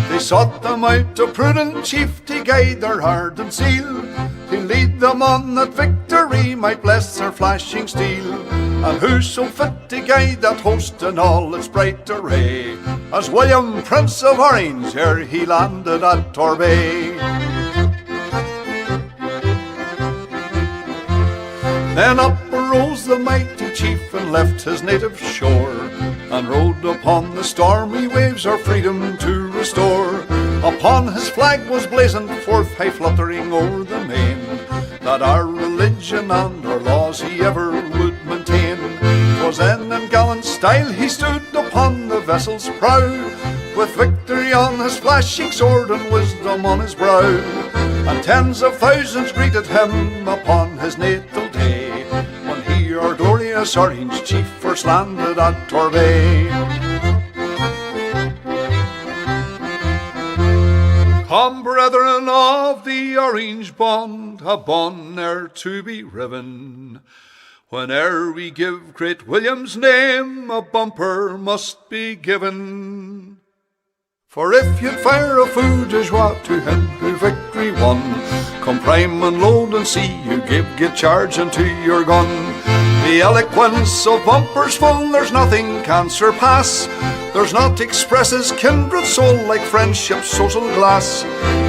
They sought them out a prudent chief to guide their heart and zeal, to lead them on that victory might bless their flashing steel. And who so fit to guide that host in all its bright array as William, Prince of Orange, ere he landed at Torbay? Then up arose the mighty chief and left his native shore, and rode upon the stormy waves our freedom to restore. Upon his flag was blazoned forth, high fluttering o'er the main, that our religion and our laws he ever would maintain. 'Twas then in gallant style he stood upon the vessel's prow, with victory on his flashing sword and wisdom on his brow. And tens of thousands greeted him upon his natal day, when he, our glorious Orange chief, first landed at Torbay. Come, brethren of the Orange bond, a bond ne'er to be riven. Whene'er we give great William's name, a bumper must be given. For if you'd fire a feu de joie to him who victory won, come prime and load and see you give charge unto your gun. The eloquence of bumpers full there's nothing can surpass. There's naught expresses kindred soul like friendship's social glass.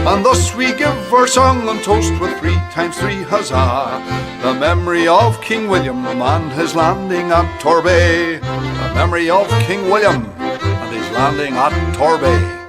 And thus we give our song and toast with 3 times 3 huzzah, the memory of King William and his landing at Torbay. The memory of King William and his landing at Torbay.